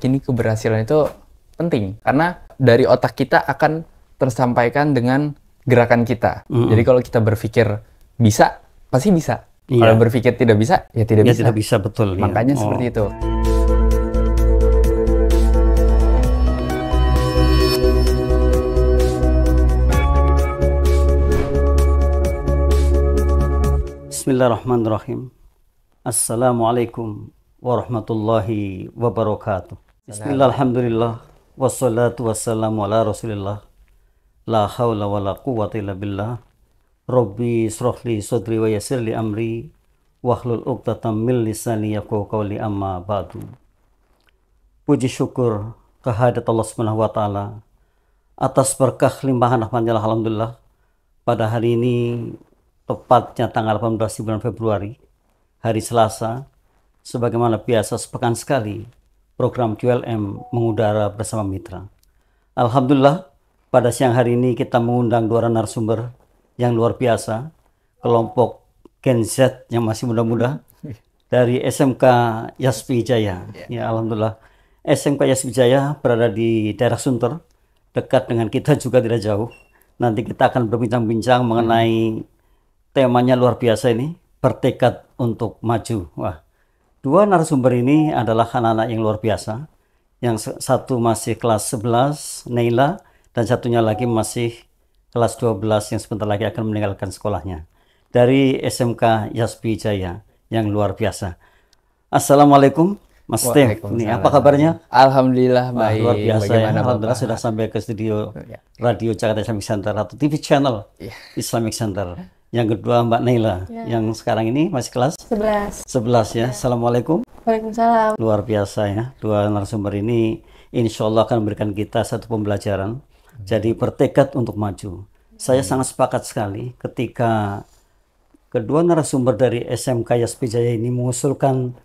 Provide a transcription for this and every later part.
meyakini keberhasilan itu penting karena dari otak kita akan tersampaikan dengan gerakan kita. Jadi kalau kita berpikir bisa, pasti bisa. Kalau berpikir tidak bisa, ya tidak bisa. Tidak bisa, betul. Makanya seperti itu. Bismillahirrahmanirrahim. Assalamualaikum warahmatullahi wabarakatuh. Bismillah, alhamdulillah, wassalatu wassalamu ala rasulillah. La hawla wa la quwwata illa billah. Rabbi srohli sodri wa yasirli amri. Wahlul uqtatam min lisani yafqahu qawli, amma ba'du. Puji syukur kehadirat Allah Subhanahu wa taala atas berkah limpahan rahmatnya, alhamdulillah. Pada hari ini, tepatnya tanggal 18 bulan Februari, hari Selasa, sebagaimana biasa sepekan sekali, program QLM mengudara bersama mitra. Alhamdulillah, pada siang hari ini kita mengundang dua narasumber yang luar biasa, kelompok Gen Z yang masih muda-muda dari SMK Yaspi Jaya. Ya, alhamdulillah, SMK Yaspi Jaya berada di daerah Sunter, dekat dengan kita juga tidak jauh. Nanti kita akan berbincang-bincang mengenai temanya luar biasa ini, bertekad untuk maju. Wah, dua narasumber ini adalah anak-anak yang luar biasa. Yang satu masih kelas 11, Neila, dan satunya lagi masih kelas 12 yang sebentar lagi akan meninggalkan sekolahnya. Dari SMK Yaspi Jaya yang luar biasa. Assalamualaikum, Mas Steve. Ini apa kabarnya? Alhamdulillah baik. Luar biasa ya. Alhamdulillah Bapak? sudah sampai ke studio Radio Jakarta Islamic Center atau TV channel Islamic Center. Yang kedua Mbak Neila, yang sekarang ini masih kelas 11 ya. Assalamualaikum. Waalaikumsalam. Luar biasa ya, dua narasumber ini insya Allah akan memberikan kita satu pembelajaran. Jadi bertekad untuk maju. Saya sangat sepakat sekali ketika kedua narasumber dari SMK Yaspi Jaya ini mengusulkan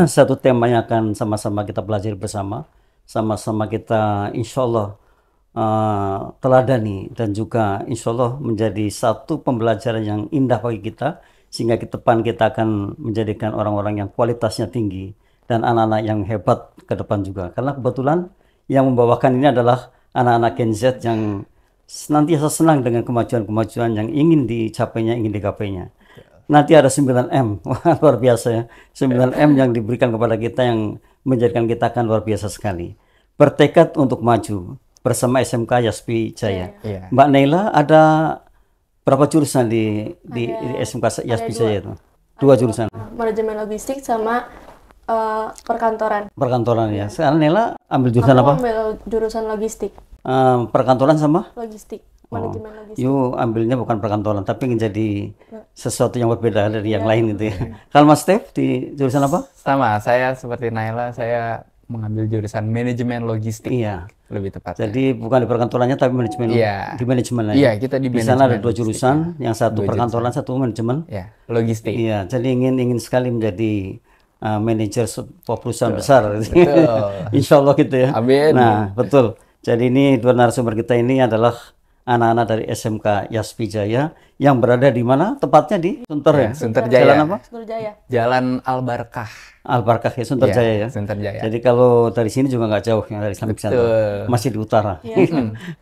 satu tema yang akan sama-sama kita pelajari bersama. Sama-sama kita insya Allah teladani dan juga insya Allah menjadi satu pembelajaran yang indah bagi kita, sehingga ke depan kita akan menjadikan orang-orang yang kualitasnya tinggi dan anak-anak yang hebat ke depan juga. Karena kebetulan yang membawakan ini adalah anak-anak Gen Z yang senantiasa senang dengan kemajuan-kemajuan yang ingin dicapainya, ingin digapainya. Nanti ada 9M, wah luar biasa ya, 9M yang diberikan kepada kita yang menjadikan kita akan luar biasa sekali. Bertekad untuk maju bersama SMK Yaspi Jaya. Mbak Neila, ada berapa jurusan di SMK Yaspi Jaya itu? Dua jurusan. Manajemen logistik sama perkantoran. Perkantoran ya. Sekarang Neila ambil jurusan apa? Ambil jurusan logistik. Perkantoran sama? Logistik. Manajemen logistik. You ambilnya bukan perkantoran, tapi menjadi sesuatu yang berbeda dari yang lain gitu ya. Kalau Mas Steve di jurusan apa? Sama, saya seperti Naila, saya mengambil jurusan manajemen logistik. Iya. Lebih tepat. Jadi bukan di perkantorannya tapi manajemen. Di manajemen. Iya, kita di manajemen. Di sana ada dua jurusan, yang satu perkantoran, satu manajemen. Iya, logistik. Iya, jadi ingin sekali menjadi manajer sebuah perusahaan besar. Betul. Insya Allah gitu ya. Amin. Nah, betul. Jadi ini dua narasumber kita ini adalah anak-anak dari SMK Yaspi Jaya yang berada di mana? Tepatnya di Sunter ya? Sunter Jaya. Jalan apa? Sunter Jaya. Jalan Al-Barkah. Al-Barkah ya, Sunter Jaya ya. Sunter Jaya. Jadi kalau dari sini juga nggak jauh ya, dari Islamic Center. Masih di utara.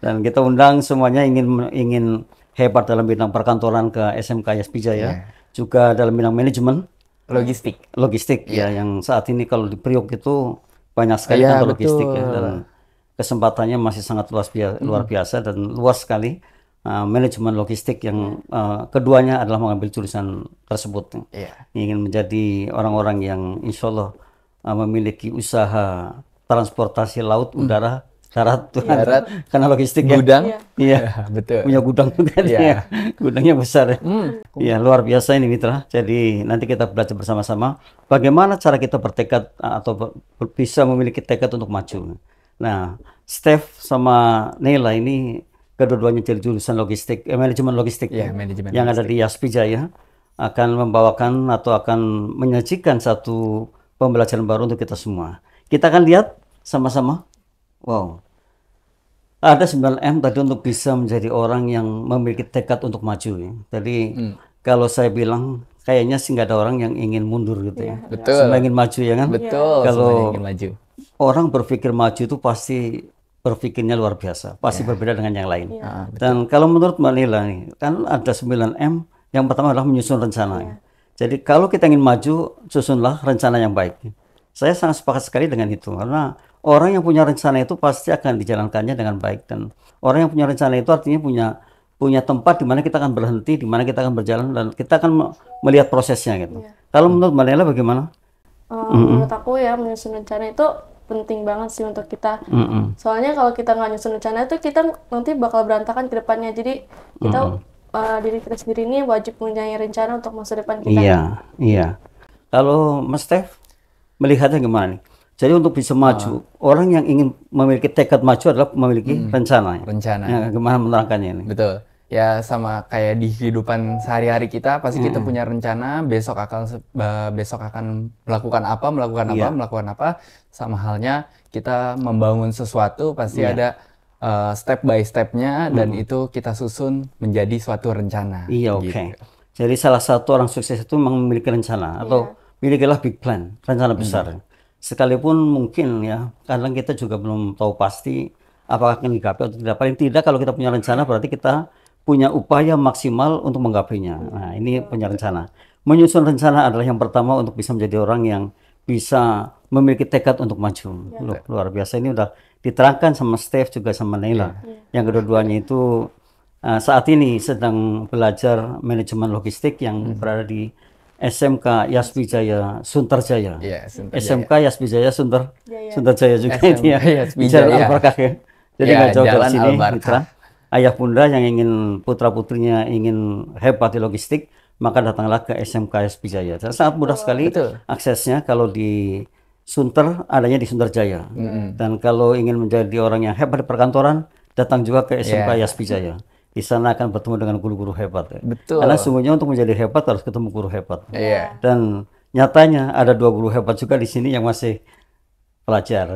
Dan kita undang semuanya ingin hebat dalam bidang perkantoran ke SMK Yaspi Jaya. Juga dalam bidang manajemen. Logistik ya, yang saat ini kalau di Priok itu banyak sekali kantor logistik ya, dan kesempatannya masih sangat luar biasa dan luas sekali. Manajemen logistik yang keduanya adalah mengambil jurusan tersebut. Ingin menjadi orang-orang yang insya Allah memiliki usaha transportasi laut, udara, darat, karena logistik gudang. Iya, betul. Punya gudang juga dia. Gudangnya besar ya. Iya, luar biasa ini mitra. Jadi nanti kita belajar bersama-sama bagaimana cara kita bertekad atau bisa memiliki tekad untuk maju. Nah, Steve sama Neila ini kedua-duanya dari jurusan logistik, manajemen logistik manajemen yang ada di Yaspi Jaya, akan membawakan atau akan menyajikan satu pembelajaran baru untuk kita semua. Kita akan lihat sama-sama. Wow. Ada 9M tadi untuk bisa menjadi orang yang memiliki tekad untuk maju ya. Jadi kalau saya bilang kayaknya sih nggak ada orang yang ingin mundur gitu ya. Betul. Semua ingin maju ya kan? Betul. Kalau ingin maju. orang berpikir maju itu pasti berpikirnya luar biasa, pasti berbeda dengan yang lain. Dan kalau menurut Mbak Nila nih, kan ada 9M, yang pertama adalah menyusun rencana. Jadi kalau kita ingin maju, susunlah rencana yang baik. Saya sangat sepakat sekali dengan itu, karena orang yang punya rencana itu pasti akan dijalankannya dengan baik. Dan orang yang punya rencana itu artinya punya tempat di mana kita akan berhenti, di mana kita akan berjalan, dan kita akan melihat prosesnya gitu. Kalau menurut Mbak Nela bagaimana? Menurut aku ya, menyusun rencana itu penting banget sih untuk kita. Soalnya kalau kita nggak nyusun rencana itu kita nanti bakal berantakan ke depannya. Jadi kita diri kita sendiri ini wajib punya rencana untuk masa depan kita. Iya. Kalau Mas Stef melihatnya gimana nih? Jadi untuk bisa maju, orang yang ingin memiliki tekad maju adalah memiliki rencana. Rencana. Ya, gimana menerangkannya ini? Betul. Ya sama kayak di kehidupan sehari-hari kita, pasti kita punya rencana besok akan melakukan apa. Sama halnya kita membangun sesuatu pasti ada step by stepnya dan itu kita susun menjadi suatu rencana. Iya, oke. Jadi salah satu orang sukses itu memiliki rencana atau milikilah big plan, rencana besar. Sekalipun mungkin ya, kadang kita juga belum tahu pasti apakah akan digapai atau tidak. Paling tidak kalau kita punya rencana berarti kita punya upaya maksimal untuk menggapainya. Nah, ini punya rencana. Menyusun rencana adalah yang pertama untuk bisa menjadi orang yang bisa memiliki tekad untuk maju. Luar biasa, ini udah diterangkan sama Steph juga sama Nela. Yang kedua-duanya itu saat ini sedang belajar manajemen logistik yang berada di SMK Yasbijaya Sunterjaya. SMK Yasbijaya Sunterjaya juga itu ya. Jalan Al-Barkah ya. Jadi nggak jauh dari sini, mitra. Ayah bunda yang ingin putra-putrinya ingin hebat di logistik, maka datanglah ke SMK Yasbijaya. Sangat mudah sekali aksesnya. Kalau di Sunter, adanya di Sunterjaya. Dan kalau ingin menjadi orang yang hebat di perkantoran, datang juga ke SMK Yasbijaya. Di sana akan bertemu dengan guru-guru hebat. Ya. Karena sungguhnya untuk menjadi hebat harus ketemu guru hebat. Dan nyatanya ada 2 guru hebat juga di sini yang masih pelajar.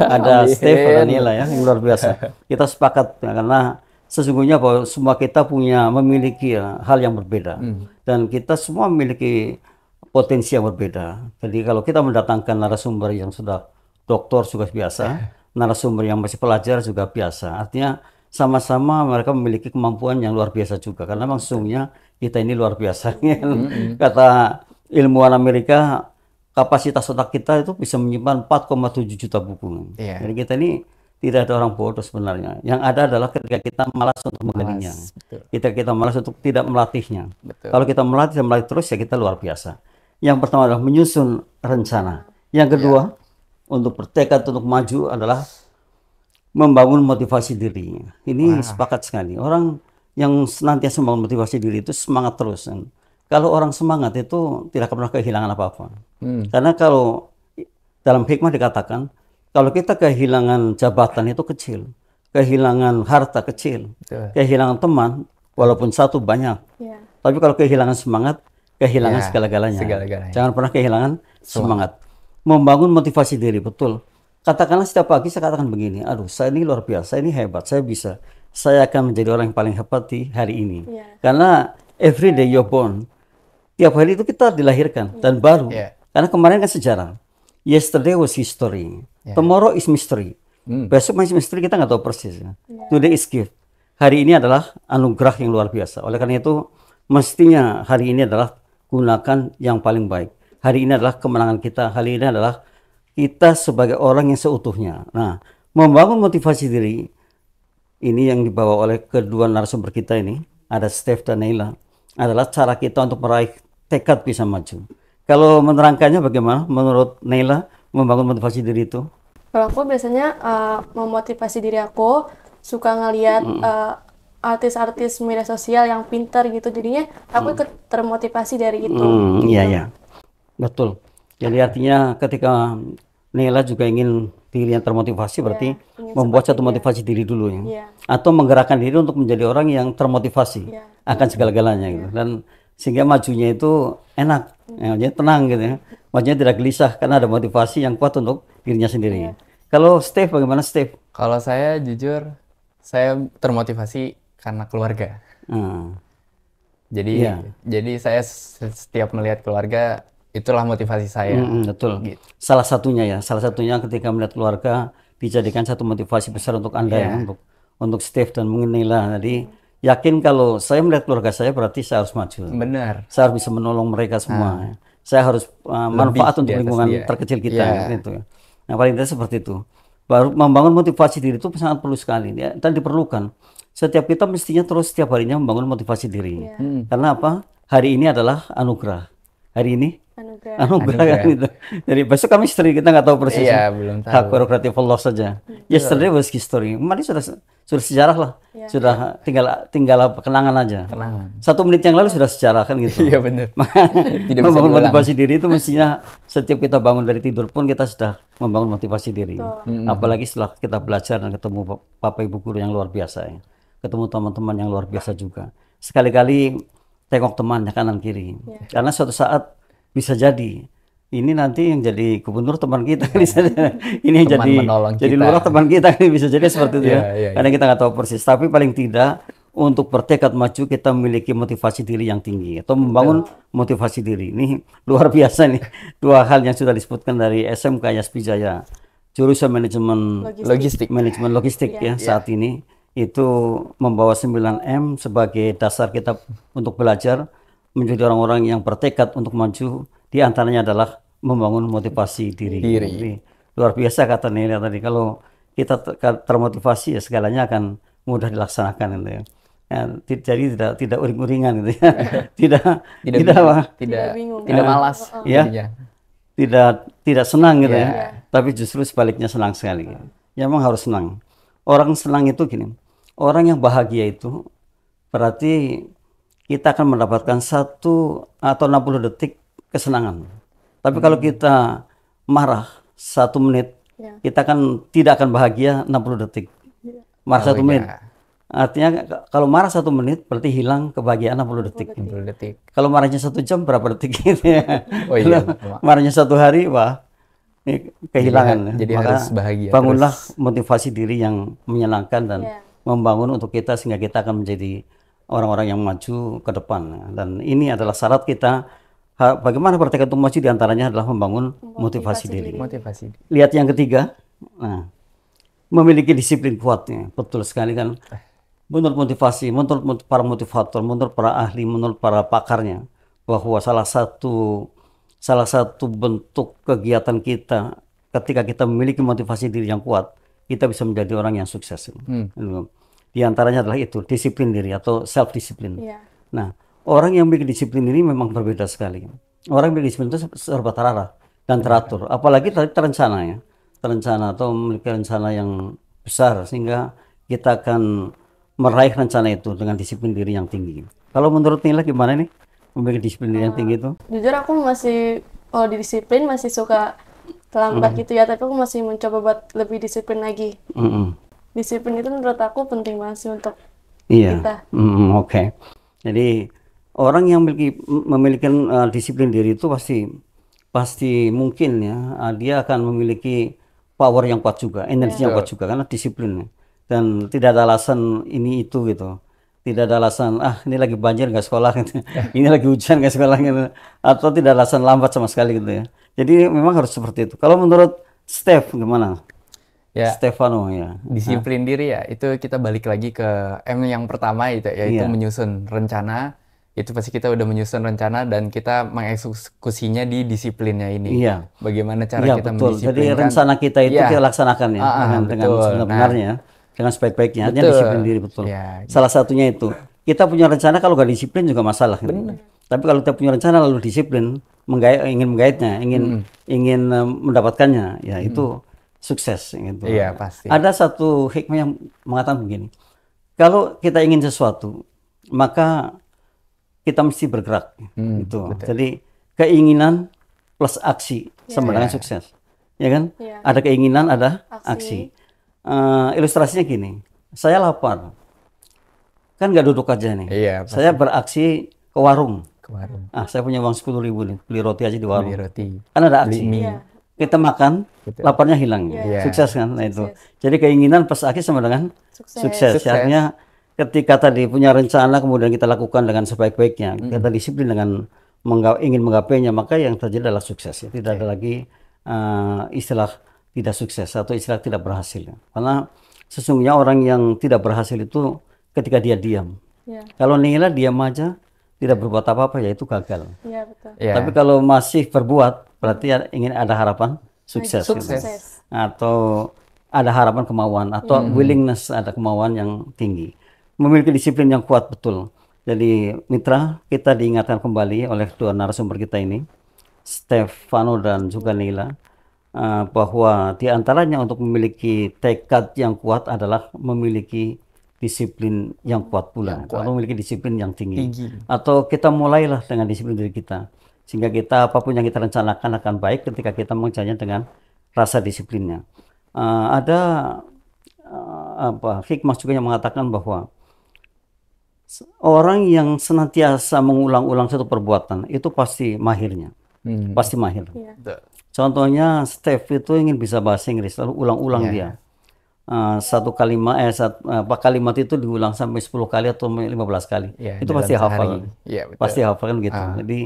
Ada Steph, ada Nila ya, yang luar biasa. Kita sepakat ya, karena sesungguhnya bahwa semua kita memiliki hal yang berbeda. Dan kita semua memiliki potensi yang berbeda. Jadi kalau kita mendatangkan narasumber yang sudah doktor juga biasa, narasumber yang masih pelajar juga biasa. Artinya sama-sama mereka memiliki kemampuan yang luar biasa juga. Karena memang sesungguhnya kita ini luar biasa. Kata ilmuwan Amerika, kapasitas otak kita itu bisa menyimpan 4,7 juta buku. Jadi kita ini tidak ada orang bodoh sebenarnya. Yang ada adalah ketika kita malas untuk menggalinya. Ketika kita malas untuk tidak melatihnya. Kalau kita melatih terus ya kita luar biasa. Yang pertama adalah menyusun rencana. Yang kedua, untuk bertekad untuk maju adalah membangun motivasi diri. Ini sepakat sekali. Orang yang senantiasa membangun motivasi diri itu semangat terus. Kalau orang semangat itu tidak pernah kehilangan apa-apa. Karena kalau dalam hikmah dikatakan, kalau kita kehilangan jabatan itu kecil, kehilangan harta kecil, kehilangan teman, walaupun satu banyak. Tapi kalau kehilangan semangat, kehilangan segala-galanya. Jangan pernah kehilangan semangat. Membangun motivasi diri, betul. Katakanlah setiap pagi saya katakan begini, aduh saya ini luar biasa, ini hebat, saya bisa. Saya akan menjadi orang yang paling hebat di hari ini. Karena every day you're born, tiap hari itu kita dilahirkan dan baru. Karena kemarin kan sejarah. Yesterday was history. Tomorrow is mystery. Besok masih misteri, kita nggak tahu persis. Today is gift. Hari ini adalah anugerah yang luar biasa. Oleh karena itu, mestinya hari ini adalah gunakan yang paling baik. Hari ini adalah kemenangan kita. Hari ini adalah kita sebagai orang yang seutuhnya. Nah, membangun motivasi diri ini yang dibawa oleh kedua narasumber kita ini, ada Steph dan Nela, adalah cara kita untuk meraih tekad bisa maju. Kalau menerangkannya bagaimana menurut Nela membangun motivasi diri itu? Kalau aku biasanya memotivasi diri aku, suka ngeliat artis-artis media sosial yang pintar gitu, jadinya aku ikut termotivasi dari itu. Iya. Betul. Jadi artinya ketika Nela juga ingin diri yang termotivasi, berarti membuat satu motivasi diri dulu ya. Atau menggerakkan diri untuk menjadi orang yang termotivasi akan segala-galanya gitu. Dan sehingga majunya itu enak, jadi tenang gitu ya. Majunya tidak gelisah karena ada motivasi yang kuat untuk dirinya sendiri. Kalau Steph, bagaimana Steph? Kalau saya jujur, saya termotivasi karena keluarga. Jadi saya setiap melihat keluarga itulah motivasi saya. Betul. Gitu. Salah satunya ketika melihat keluarga dijadikan satu motivasi besar untuk Anda ya, untuk Steve dan mungkin Nila. Jadi yakin kalau saya melihat keluarga saya berarti saya harus maju. Benar. Saya harus bisa menolong mereka semua. Saya harus manfaat untuk lingkungan terkecil kita gitu ya. Nah, paling tidak seperti itu. Baru membangun motivasi diri itu sangat perlu sekali ya, dan diperlukan. Setiap kita mestinya terus setiap harinya membangun motivasi diri. Karena apa? Hari ini adalah anugerah. Hari ini anugerah kan gitu. Jadi besok kami history kita nggak tahu persis. Belum tahu. Hak prerogatif Allah saja. Yesterday was history. Kemarin sudah sejarah lah. Sudah tinggal kenangan aja. 1 menit yang lalu sudah sejarah kan gitu. Iya benar. Tidak bisa Membangun diulang. motivasi diri itu mestinya setiap kita bangun dari tidur pun kita sudah membangun motivasi diri. Apalagi setelah kita belajar dan ketemu Bapak Ibu guru yang luar biasa ya. Ketemu teman-teman yang luar biasa juga. Sekali-kali tengok temannya kanan kiri. Karena suatu saat bisa jadi ini nanti yang jadi gubernur teman kita, ini yang jadi lurah teman kita, bisa jadi seperti itu ya. Karena kita nggak tahu persis. Tapi paling tidak untuk bertekad maju kita memiliki motivasi diri yang tinggi atau membangun motivasi diri. Ini luar biasa nih. 2 hal yang sudah disebutkan dari SMK Yaspi Jaya, jurusan manajemen logistik ya saat ini. Itu membawa 9M sebagai dasar kita untuk belajar menjadi orang-orang yang bertekad untuk maju. Di antaranya adalah membangun motivasi diri. Jadi, luar biasa kata Nelia tadi, kalau kita termotivasi ya segalanya akan mudah dilaksanakan gitu ya. Jadi tidak uring-uringan gitu ya. tidak malas ya. Tidak senang gitu ya. Tapi justru sebaliknya senang sekali. Ya memang harus senang. Orang senang itu gini, orang yang bahagia itu berarti kita akan mendapatkan 1 atau 60 detik kesenangan. Tapi kalau kita marah 1 menit, kita kan tidak akan bahagia 60 detik. Marah 1 menit. Artinya kalau marah 1 menit berarti hilang kebahagiaan 60 detik. Kalau marahnya 1 jam berapa detik gitu ya. Marahnya 1 hari, wah kehilangan. Jadi harus bahagia. Bangunlah motivasi diri yang menyenangkan dan membangun untuk kita sehingga kita akan menjadi orang-orang yang maju ke depan. Dan ini adalah syarat kita. Bagaimana bertekad untuk maju diantaranya adalah membangun motivasi diri. Lihat yang ketiga, memiliki disiplin kuatnya. Betul sekali kan. Menurut motivasi, menurut para motivator, menurut para ahli, menurut para pakarnya, bahwa salah satu bentuk kegiatan kita ketika kita memiliki motivasi diri yang kuat, kita bisa menjadi orang yang sukses. Di antaranya adalah itu, disiplin diri atau self discipline. Nah, orang yang memiliki disiplin ini memang berbeda sekali. Orang yang memiliki disiplin itu serba terarah dan teratur. Apalagi terencana ya. Terencana atau memiliki rencana yang besar sehingga kita akan meraih rencana itu dengan disiplin diri yang tinggi. Kalau menurut Nila gimana nih memiliki disiplin diri yang tinggi itu? Jujur aku masih kalau disiplin masih suka terlambat gitu ya, tapi aku masih mencoba buat lebih disiplin lagi. Disiplin itu menurut aku penting banget sih untuk kita. Oke. Jadi orang yang memiliki disiplin diri itu pasti mungkin ya dia akan memiliki power yang kuat juga, energi yang kuat juga karena disiplin. Dan tidak ada alasan ini itu gitu. Tidak ada alasan ini lagi banjir nggak sekolah gitu. Ini lagi hujan nggak sekolah gitu. Atau tidak ada alasan lambat sama sekali gitu ya. Jadi memang harus seperti itu. Kalau menurut Steph gimana? Stefano ya. Disiplin diri ya, itu kita balik lagi ke M yang pertama itu yaitu menyusun rencana. Itu pasti kita udah menyusun rencana dan kita mengeksekusinya di disiplinnya ini. Bagaimana cara kita mendisiplinkan. Jadi rencana kita itu kita laksanakan ya dengan sebenarnya, dengan sebaik-baiknya. Artinya disiplin diri betul. Salah satunya itu. Kita punya rencana kalau nggak disiplin juga masalah. Gitu. Tapi kalau kita punya rencana lalu disiplin, ingin menggaitnya, ingin mendapatkannya, ya itu sukses gitu. Pasti. Ada satu hikmah yang mengatakan begini. Kalau kita ingin sesuatu, maka kita mesti bergerak gitu. Jadi keinginan plus aksi sama dengan sukses. Ya kan? Ada keinginan, ada aksi. Ilustrasinya gini. Saya lapar. Kan nggak duduk aja nih. Saya beraksi ke warung. Saya punya uang 10.000 nih, beli roti aja di warung. Kan ada aksi. Kita makan, laparnya hilang. Sukses kan? Nah itu. Jadi keinginan plus aksi sama dengan sukses. Artinya ketika tadi punya rencana kemudian kita lakukan dengan sebaik-baiknya, kita disiplin dengan ingin menggapainya, maka yang terjadi adalah sukses ya. Tidak ada lagi istilah tidak sukses atau istilah tidak berhasil ya. Karena sesungguhnya orang yang tidak berhasil itu ketika dia diam. Kalau Nila diam aja tidak berbuat apa-apa, ya itu gagal. Betul. Tapi kalau masih berbuat, berarti ingin ada harapan sukses. Sukses. Gitu. Atau ada harapan kemauan, atau willingness, ada kemauan yang tinggi. Memiliki disiplin yang kuat, betul. Jadi mitra, kita diingatkan kembali oleh dua narasumber kita ini, Stefano dan juga Nila, bahwa di antaranya untuk memiliki tekad yang kuat adalah memiliki disiplin yang kuat pula, atau memiliki disiplin yang tinggi. Atau kita mulailah dengan disiplin diri kita, sehingga kita apapun yang kita rencanakan akan baik ketika kita mengerjakannya dengan rasa disiplinnya. Ada hikmah juga yang mengatakan bahwa orang yang senantiasa mengulang-ulang satu perbuatan itu pasti mahirnya, pasti mahir. Contohnya Steph itu ingin bisa bahasa Inggris, lalu ulang-ulang dia. Satu kalimat itu diulang sampai 10 kali atau 15 kali. Itu pasti hafal. Pasti hafal kan gitu. Jadi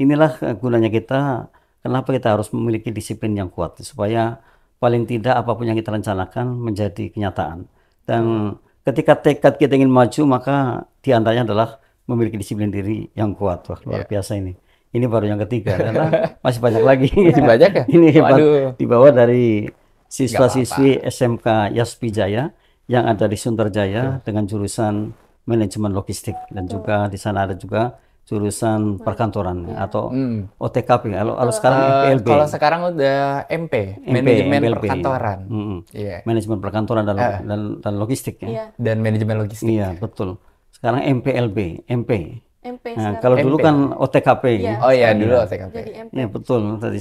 inilah gunanya kita, kenapa kita harus memiliki disiplin yang kuat, supaya paling tidak apapun yang kita rencanakan menjadi kenyataan. Dan ketika tekad kita ingin maju, maka diantaranya adalah memiliki disiplin diri yang kuat. Wah, luar biasa ini. Ini baru yang ketiga, karena masih banyak lagi. Masih banyak ya? Ini hebat. Dibawa dari siswa-siswi SMK Yaspi Jaya yang ada di Sunterjaya dengan jurusan manajemen logistik, dan juga di sana ada juga jurusan perkantoran atau OTKP. Kalau sekarang MPLB. Kalau sekarang udah MP, manajemen perkantoran. Manajemen perkantoran dan logistik ya. Dan manajemen logistik. Iya, betul. Sekarang MPLB, MP. Nah, kalau dulu kan OTKP. Oh iya, dulu OTKP. Ya betul. Tadi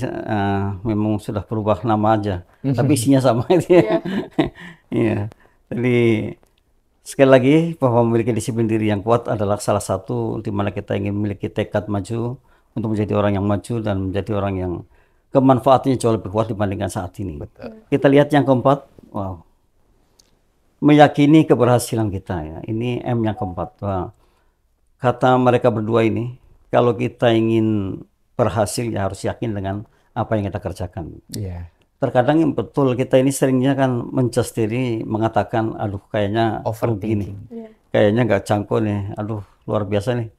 memang sudah berubah nama aja, tapi isinya sama itu ya. Iya. Jadi sekali lagi, bahwa memiliki disiplin diri yang kuat adalah salah satu di mana kita ingin memiliki tekad maju untuk menjadi orang yang maju dan menjadi orang yang kemanfaatannya jauh lebih kuat dibandingkan saat ini. Betul. Kita lihat yang keempat, wow, meyakini keberhasilan kita ya. Ini M yang keempat. Wow. Kata mereka berdua ini, kalau kita ingin berhasil ya harus yakin dengan apa yang kita kerjakan. Terkadang yang betul kita ini seringnya kan menjudge diri, mengatakan aduh kayaknya begini, kayaknya nggak jangkau nih, aduh luar biasa nih,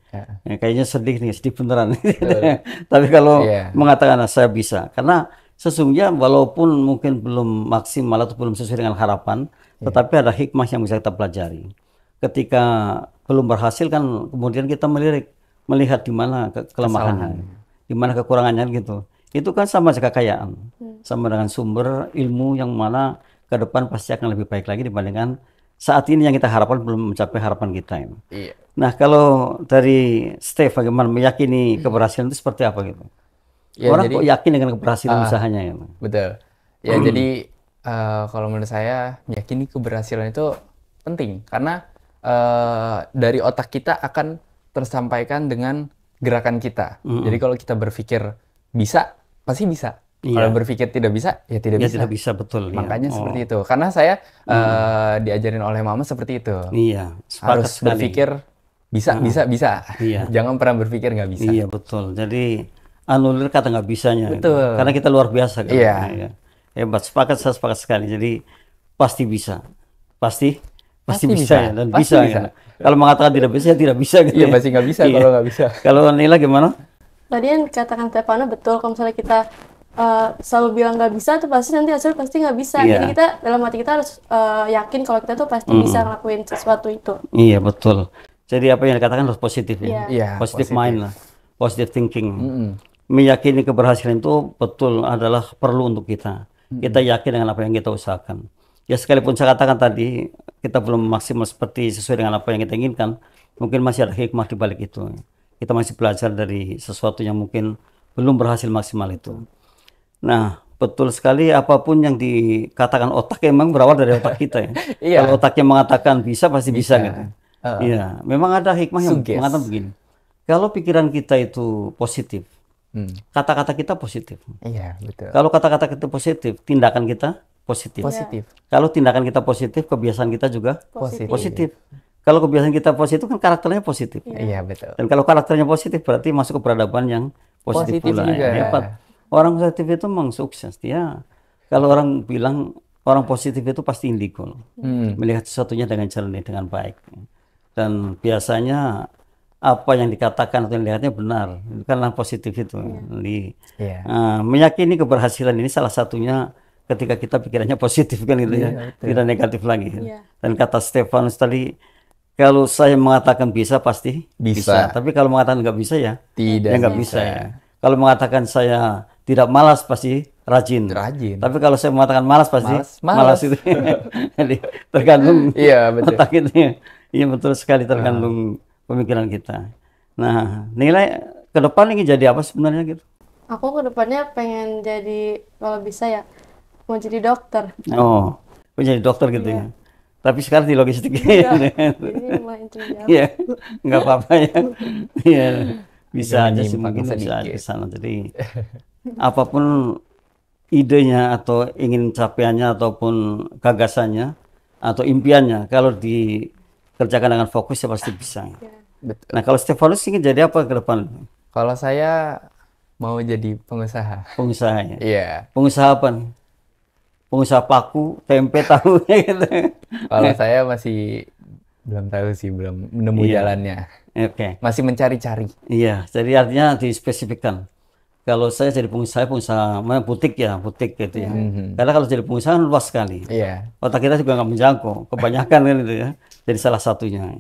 kayaknya sedih beneran. Tapi kalau mengatakan saya bisa, karena sesungguhnya walaupun mungkin belum maksimal atau belum sesuai dengan harapan, tetapi ada hikmah yang bisa kita pelajari. Ketika belum berhasil kan kemudian kita melihat di mana kelemahannya, di mana kekurangannya gitu. Itu kan sama saja kekayaan, sama dengan sumber ilmu yang mana ke depan pasti akan lebih baik lagi dibandingkan saat ini yang kita harapkan belum mencapai harapan kita. Nah, kalau dari Steve, bagaimana meyakini keberhasilan itu seperti apa gitu? Orang kok yakin dengan keberhasilan usahanya ya? Betul. Ya jadi kalau menurut saya meyakini keberhasilan itu penting karena dari otak kita akan tersampaikan dengan gerakan kita. Jadi kalau kita berpikir bisa, pasti bisa. Kalau berpikir tidak bisa, ya tidak bisa. Tidak bisa, betul. Makanya seperti itu. Karena saya diajarin oleh mama seperti itu. Harus berpikir bisa. Jangan pernah berpikir nggak bisa. Iya, betul. Jadi anulir kata nggak bisanya. Betul. Karena kita luar biasa kan. Hebat, saya sepakat sekali. Jadi pasti bisa. Pasti bisa ya, dan pasti bisa. Ya. Kalau mengatakan tidak bisa, tidak bisa gitu. Iya, pasti nggak bisa kalau nggak bisa. Kalau Nila gimana? Tadi yang dikatakan Stefano betul, kalau misalnya kita selalu bilang nggak bisa, tuh pasti nanti hasil pasti nggak bisa. Jadi kita dalam hati kita harus yakin kalau kita tuh pasti bisa ngelakuin sesuatu itu. Iya, betul. Jadi apa yang dikatakan harus positif ya. Positive mind lah, positive thinking. Meyakini keberhasilan itu betul adalah perlu untuk kita. Kita yakin dengan apa yang kita usahakan. Ya sekalipun saya katakan tadi kita belum maksimal seperti sesuai dengan apa yang kita inginkan, mungkin masih ada hikmah di balik itu. Kita masih belajar dari sesuatu yang mungkin belum berhasil maksimal itu. Nah, betul sekali, apapun yang dikatakan otak memang berawal dari otak kita ya. Kalau otaknya mengatakan bisa, pasti bisa gitu. Iya, memang ada hikmah yang mengatakan begini. Kalau pikiran kita itu positif, kata-kata kita positif. Iya, betul. Kalau kata-kata kita positif, tindakan kita positif. Positif. Kalau tindakan kita positif, kebiasaan kita juga positif. Kalau kebiasaan kita positif kan karakternya positif. Iya, betul. Dan kalau karakternya positif berarti masuk ke peradaban yang positif pula. Juga. Ya, hebat. Orang positif itu memang sukses. Dia kalau orang bilang orang positif itu pasti indigo. Melihat sesuatunya dengan jernih, dengan baik. Dan biasanya apa yang dikatakan atau yang dilihatnya benar. Karena positif itu. Meyakini keberhasilan ini salah satunya ketika kita pikirannya positif kan gitu ya. Tidak negatif lagi. Dan kata Stefanus tadi, kalau saya mengatakan bisa pasti bisa. Tapi kalau mengatakan nggak bisa ya tidak, ya nggak bisa. Ya. Kalau mengatakan saya tidak malas pasti rajin. Tapi kalau saya mengatakan malas pasti malas itu. Jadi tergantung otak ini. Iya betul sekali, tergantung pemikiran kita. Nah, nilai ke depan ingin jadi apa sebenarnya gitu? Aku ke depannya pengen jadi, kalau bisa ya mau jadi dokter. Oh, mau jadi dokter gitu ya. Tapi sekarang di logistik. Iya, nggak apa-apa ya. Iya, bisa aja sih, mungkin bisa ke sana. Jadi apapun idenya atau ingin capaiannya ataupun gagasannya atau impiannya, kalau dikerjakan dengan fokus ya pasti bisa. Betul. Nah, kalau Stefanus ingin jadi apa ke depan? Kalau saya mau jadi pengusaha. Pengusaha ya? Iya. Pengusaha apa nih? Pengusaha paku, tempe, tahu gitu. Kalau saya masih belum tahu sih, belum menemu jalannya. Masih mencari-cari. Iya, jadi artinya dispesifikkan. Kalau saya jadi pengusaha butik gitu ya. Karena kalau jadi pengusaha kan luas sekali. Iya. Otak kita juga nggak menjangkau, kebanyakan kan itu ya. Jadi salah satunya.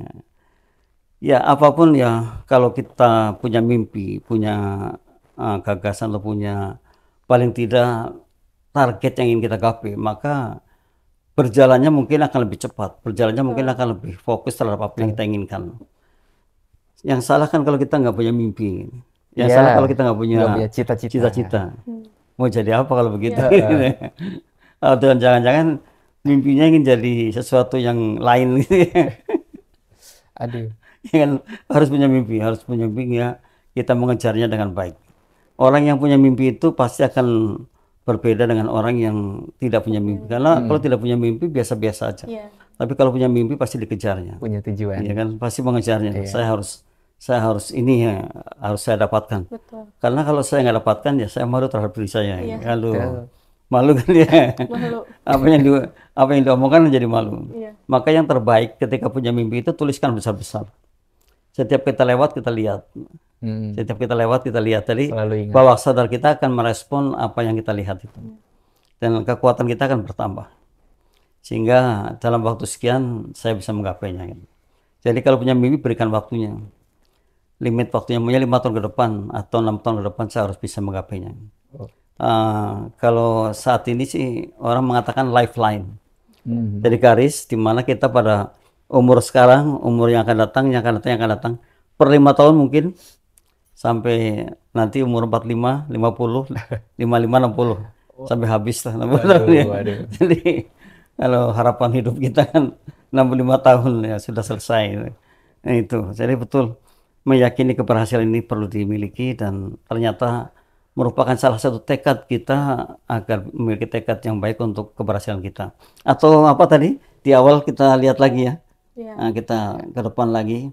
Ya apapun ya, kalau kita punya mimpi, punya gagasan atau punya paling tidak target yang ingin kita gapai, maka berjalannya mungkin akan lebih cepat, berjalannya mungkin akan lebih fokus terhadap apa yang kita inginkan. Yang salah kan kalau kita nggak punya mimpi, yang salah kalau kita nggak punya cita-cita. Mau jadi apa kalau begitu? Atau jangan-jangan mimpinya ingin jadi sesuatu yang lain gitu ya. Aduh. Kan harus punya mimpi ya, kita mengejarnya dengan baik. Orang yang punya mimpi itu pasti akan berbeda dengan orang yang tidak punya mimpi. Karena kalau tidak punya mimpi biasa-biasa aja. Tapi kalau punya mimpi pasti dikejarnya. Punya tujuan. Iya kan, pasti mengejarnya. Saya harus ini ya, harus saya dapatkan. Betul. Karena kalau saya nggak dapatkan ya saya malu terhadap diri saya. Kalau malu kan ya. Malu. apa yang diomongkan menjadi malu. Maka yang terbaik ketika punya mimpi itu tuliskan besar-besar. Setiap kita lewat kita lihat. Setiap kita lewat kita lihat. Jadi bawah sadar kita akan merespon apa yang kita lihat itu. Dan kekuatan kita akan bertambah. Sehingga dalam waktu sekian saya bisa menggapainya. Jadi kalau punya mimpi berikan waktunya. Limit waktunya, mungkin 5 tahun ke depan atau 6 tahun ke depan saya harus bisa menggapainya. Kalau saat ini sih orang mengatakan lifeline. Jadi garis di mana kita pada umur sekarang, umur yang akan datang, per 5 tahun mungkin sampai nanti umur 45, 50, 55, 60 sampai habis lah 60 tahun ya. Jadi kalau harapan hidup kita kan 65 tahun ya sudah selesai. Nah, itu. Jadi betul meyakini keberhasilan ini perlu dimiliki dan ternyata merupakan salah satu tekad kita agar memiliki tekad yang baik untuk keberhasilan kita. Atau apa tadi di awal kita lihat lagi ya. Nah, kita ke depan lagi.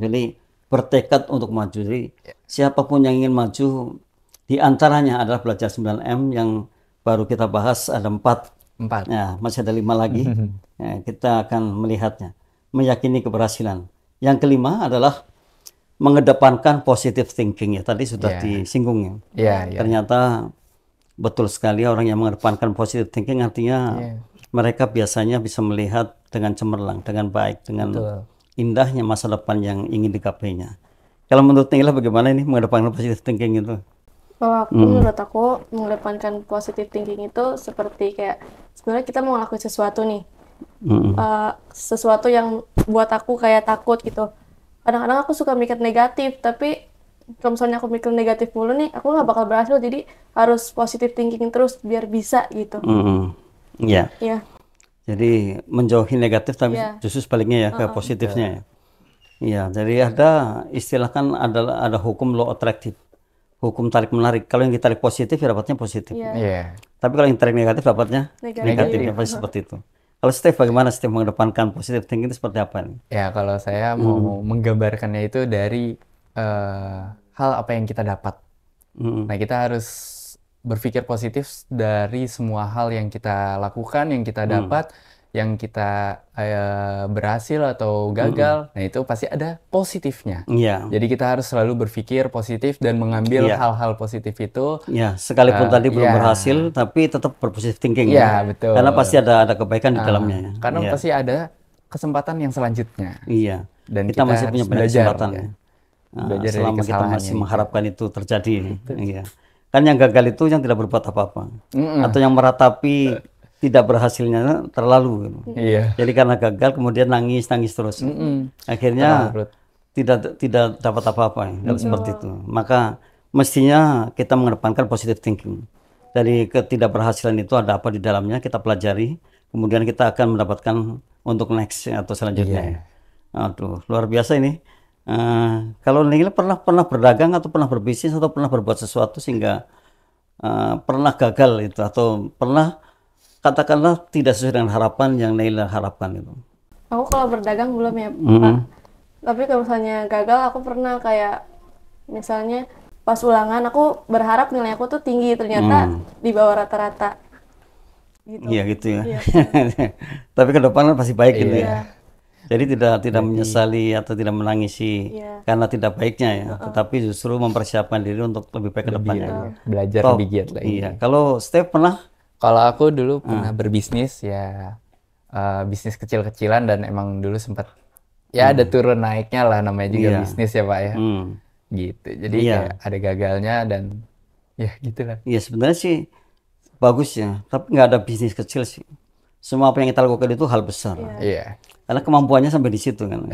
Jadi bertekad untuk maju. Jadi siapapun yang ingin maju, di antaranya adalah belajar 9M yang baru kita bahas ada 4. Ya, masih ada 5 lagi. Ya, kita akan melihatnya. Meyakini keberhasilan. Yang kelima adalah mengedepankan positive thinking ya. Tadi sudah disinggung ya. Ternyata betul sekali orang yang mengedepankan positive thinking artinya mereka biasanya bisa melihat dengan cemerlang, dengan baik, dengan indahnya masa depan yang ingin digapainya. Kalau menurut Nila bagaimana ini mengedepankan positive thinking itu? Menurut aku mengedepankan positive thinking itu seperti kayak sebenarnya kita mau ngelakuin sesuatu nih, sesuatu yang buat aku kayak takut gitu. Kadang-kadang aku suka mikir negatif, tapi kalau misalnya aku mikir negatif mulu nih, aku nggak bakal berhasil. Jadi harus positive thinking terus biar bisa gitu. Iya. Jadi menjauhi negatif tapi justru sebaliknya ya ke positifnya ya. Iya, jadi ada istilah kan ada hukum law attractive. Hukum tarik menarik. Kalau yang ditarik positif ya dapatnya positif. Tapi kalau yang tarik negatif dapatnya negatif. Pasti seperti itu. Kalau Steve bagaimana Steve mengedepankan positive thinking itu seperti apa nih? Ya, kalau saya mau menggambarkannya itu dari hal apa yang kita dapat. Nah, kita harus berpikir positif dari semua hal yang kita lakukan, yang kita dapat, yang kita berhasil atau gagal. Nah, itu pasti ada positifnya. Iya. Jadi kita harus selalu berpikir positif dan mengambil Iya. hal-hal positif itu. Ya, sekalipun tadi belum Iya. berhasil, tapi tetap berpositif thinking Iya, ya. betul. Karena pasti ada kebaikan di dalamnya ya. Karena Iya. pasti ada kesempatan yang selanjutnya. Iya. Dan kita masih harus punya banyak belajar, kesempatan ya. ya. Nah, Belajar dari selama kita kesalahannya masih itu. mengharapkan itu terjadi. Iya. Kan yang gagal itu yang tidak berbuat apa-apa. Atau yang meratapi tidak berhasilnya terlalu. Gitu. Iya. Jadi karena gagal kemudian nangis terus. Akhirnya Terlarut. tidak dapat apa-apa ya, kalau seperti itu. Maka mestinya kita mengedepankan positive thinking. Dari ketidakberhasilan itu ada apa di dalamnya, kita pelajari, kemudian kita akan mendapatkan untuk next atau selanjutnya. Aduh, luar biasa ini. Kalau Nila pernah berdagang atau pernah berbisnis atau pernah berbuat sesuatu sehingga pernah gagal itu atau pernah katakanlah tidak sesuai dengan harapan yang Nila harapkan itu. Aku kalau berdagang belum ya, Pak. Tapi kalau misalnya gagal, aku pernah kayak misalnya pas ulangan aku berharap nilai aku tuh tinggi, ternyata di bawah rata-rata. Gitu. Iya gitu ya. Iya. Tapi ke depan pasti baik gitu ya. Iya. Jadi tidak menyesali atau tidak menangisi Iya. karena tidak baiknya ya, tetapi justru mempersiapkan diri untuk lebih baik ke depannya. Belajar Toh, lebih giat lagi. Iya. Kalau Steve pernah? Kalau aku dulu pernah berbisnis ya, bisnis kecil-kecilan dan emang dulu sempat ya ada turun naiknya lah, namanya juga Iya. bisnis ya Pak ya. Gitu. Jadi Iya. kayak ada gagalnya dan ya gitulah. Iya sebenarnya sih bagus ya, tapi nggak ada bisnis kecil sih. Semua apa yang kita lakukan itu hal besar. Iya. Karena kemampuannya sampai di situ kan.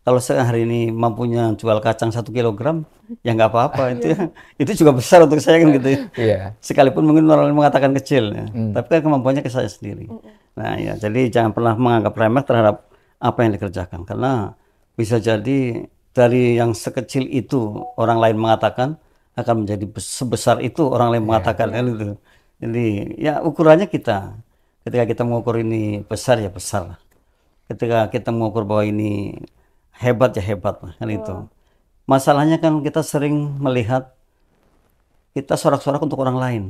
Kalau saya hari ini mampunya jual kacang 1 kilogram, ya nggak apa-apa itu ya. Itu juga besar untuk saya kan gitu ya. Iya. Sekalipun mungkin orang lain mengatakan kecil ya. Tapi kan kemampuannya ke saya sendiri. Nah ya, jadi jangan pernah menganggap remeh terhadap apa yang dikerjakan. Karena bisa jadi dari yang sekecil itu orang lain mengatakan akan menjadi sebesar itu orang lain mengatakan kan itu. Jadi ya ukurannya kita. Ketika kita mengukur ini besar ya besar. Ketika kita mengukur bahwa ini hebat ya hebat kan itu. Masalahnya kan kita sering melihat kita sorak-sorak untuk orang lain,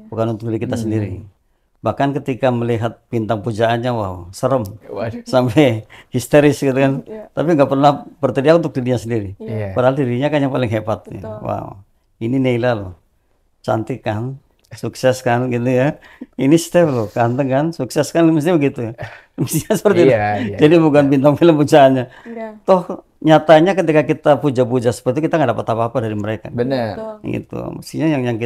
bukan untuk diri kita sendiri. Bahkan ketika melihat bintang pujaannya, wow, serem, sampai histeris gitu kan. Tapi nggak pernah berteriak untuk dirinya sendiri. Padahal dirinya kan yang paling hebat. Ya. Wow, ini Neila loh, cantik kan, sukses kan gitu ya. Ini Steve loh, ganteng kan, sukses kan, mesti begitu ya. Mestinya seperti itu. Jadi bukan bintang film pujaannya. Toh nyatanya ketika kita puja-puja seperti itu kita nggak dapat apa-apa dari mereka. Benar. Gitu. Mestinya yang